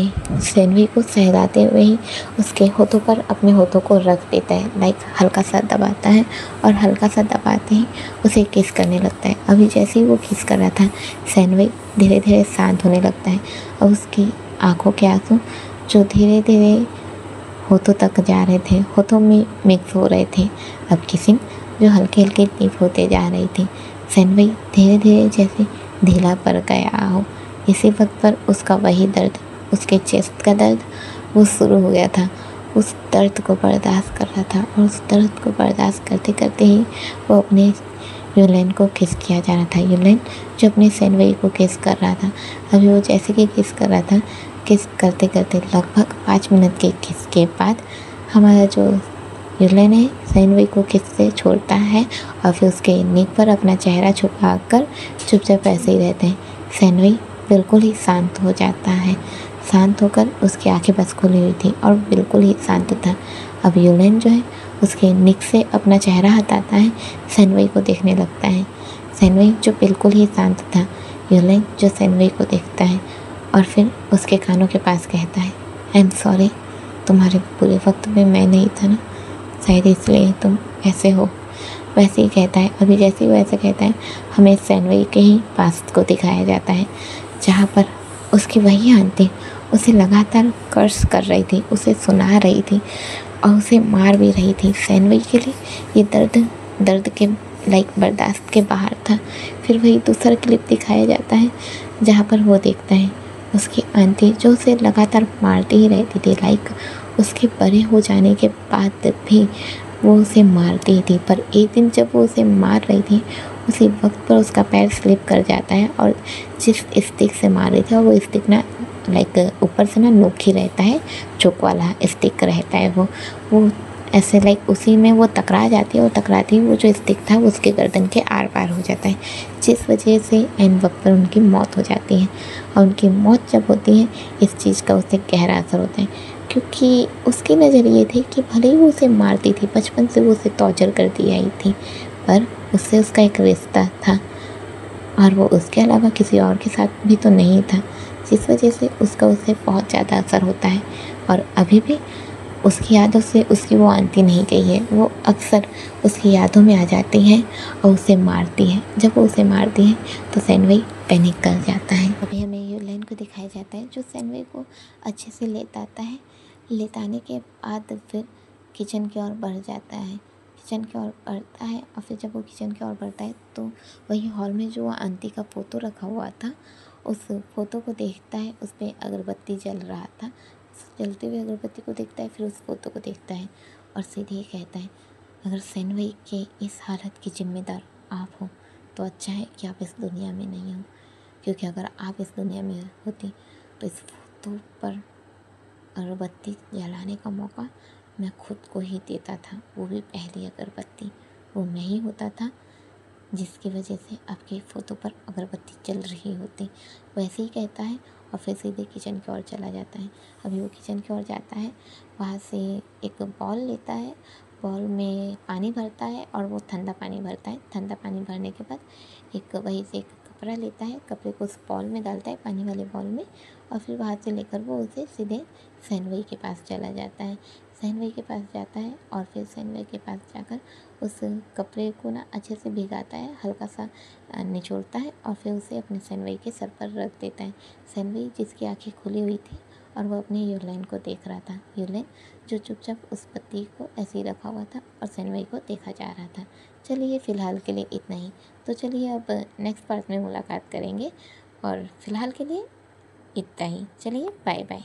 सैनवी को सहलाते हुए ही उसके होठों पर अपने होठों को रख देता है, लाइक हल्का सा दबाता है और हल्का सा दबाते ही उसे किस करने लगता है। अभी जैसे ही वो किस कर रहा था, सैनवी धीरे धीरे शांत होने लगता है और उसकी आंखों के आंसू जो धीरे धीरे होठों तक जा रहे थे, होठों में मिक्स हो रहे थे, अब किसिंग जो हल्के हल्के टिप होते जा रही थी। सैनवी धीरे धीरे जैसे ढीला पड़ गया हो, इसी वक्त पर उसका वही दर्द, उसके चेस्ट का दर्द वो शुरू हो गया था। उस दर्द को बर्दाश्त कर रहा था और उस दर्द को बर्दाश्त करते करते ही वो अपने यूलेन को किस किया जा रहा था। यूलेन जो अपने सैनवी को किस कर रहा था, अभी वो जैसे कि किस कर रहा था, किस करते करते लगभग 5 मिनट के किस के बाद हमारा जो यूलेन है सैनवी को किस से छोड़ता है और फिर उसके नेक पर अपना चेहरा छुपा कर चुपचाप ऐसे ही रहते हैं। सैनवी बिल्कुल ही शांत हो जाता है, शांत होकर उसकी आंखें बस खुली हुई थी और बिल्कुल ही शांत था। अब यूलेन जो है उसके निक से अपना चेहरा हटाता है, सैनवी को देखने लगता है। सैनवी जो बिल्कुल ही शांत था, यूलेन जो सैनवी को देखता है और फिर उसके कानों के पास कहता है, आई एम सॉरी, तुम्हारे बुरे वक्त में मैं नहीं था ना, शायद इसलिए तुम ऐसे हो। वैसे ही कहता है, अभी जैसे ही वो ऐसे कहता है हमें सैनवी के ही पास को दिखाया जाता है, जहाँ पर उसकी वही आंटी उसे लगातार कर्स कर रही थी, उसे सुना रही थी और उसे मार भी रही थी। सैनवी के लिए ये दर्द के लाइक बर्दाश्त के बाहर था। फिर वही दूसरा क्लिप दिखाया जाता है जहाँ पर वो देखता है उसकी आंटी जो उसे लगातार मारती ही रहती थी, लाइक उसके बड़े हो जाने के बाद भी वो उसे मारती ही थी। पर एक दिन जब वो उसे मार रही थी, उसी वक्त पर उसका पैर स्लिप कर जाता है और जिस स्टिक से मार रही थी वो स्टिक ना लाइक ऊपर से ना नोकी रहता है, चोक वाला स्टिक रहता है, वो ऐसे लाइक उसी में वो टकरा जाती है और टकराती ही वो जो स्टिक था वो उसके गर्दन के आर पार हो जाता है, जिस वजह से एन वक्त पर उनकी मौत हो जाती है। और उनकी मौत जब होती है इस चीज़ का उससे गहरा असर होता है, क्योंकि उसकी नज़र ये थी कि भले ही वो उसे मारती थी, बचपन से वो उसे टॉर्चर करती आई थी, पर उससे उसका एक रिश्ता था और वो उसके अलावा किसी और के साथ भी तो नहीं था, जिस वजह से उसका उसे बहुत ज़्यादा असर होता है। और अभी भी उसकी यादों से उसकी वो आंटी नहीं गई है, वो अक्सर उसकी यादों में आ जाती है और उसे मारती है। जब वो उसे मारती है तो सैनवी पैनिक कर जाता है। अभी हमें यूलेन को दिखाया जाता है जो सैनवी को अच्छे से लेता आता है, लेटाने के बाद फिर किचन की ओर बढ़ जाता है, किचन की ओर बढ़ता है और फिर जब वो किचन की ओर बढ़ता है तो वही हॉल में जो आंटी का फ़ोटो रखा हुआ था उस फ़ोटो को देखता है, उस पर अगरबत्ती जल रहा था, जलते हुए अगरबत्ती को देखता है, फिर उस फ़ोटो को देखता है और सीधे ही कहता है, अगर सैनवी के इस हालत की जिम्मेदार आप हो तो अच्छा है कि आप इस दुनिया में नहीं हो, क्योंकि अगर आप इस दुनिया में होती तो इस फोटो पर अगरबत्ती जलाने का मौका मैं खुद को ही देता था, वो भी पहली अगरबत्ती वो मैं ही होता था जिसकी वजह से आपके फ़ोटो पर अगरबत्ती जल रही होती। वैसे ही कहता है और फिर सीधे किचन की ओर चला जाता है। अभी वो किचन की ओर जाता है, वहाँ से एक बॉल लेता है, बॉल में पानी भरता है और वो ठंडा पानी भरता है। ठंडा पानी भरने के बाद एक वही से एक कपड़ा लेता है, कपड़े को उस बॉल में डालता है, पानी वाले बॉल में, और फिर वहाँ से लेकर वो उसे सीधे सैनवई के पास चला जाता है। सैनवई के पास जाता है और फिर सैनवई के पास जाकर उस कपड़े को ना अच्छे से भिगाता है, हल्का सा निचोड़ता है और फिर उसे अपने सैनवई के सर पर रख देता है। सैनवई जिसकी आँखें खुली हुई थी और वो अपने यूलाइन को देख रहा था। यूलाइन जो चुपचाप उस पत्ती को ऐसे ही रखा हुआ था और सैनवई को देखा जा रहा था। चलिए फ़िलहाल के लिए इतना ही। तो चलिए अब नेक्स्ट पार्ट में मुलाकात करेंगे और फ़िलहाल के लिए इतना ही। चलिए बाय बाय।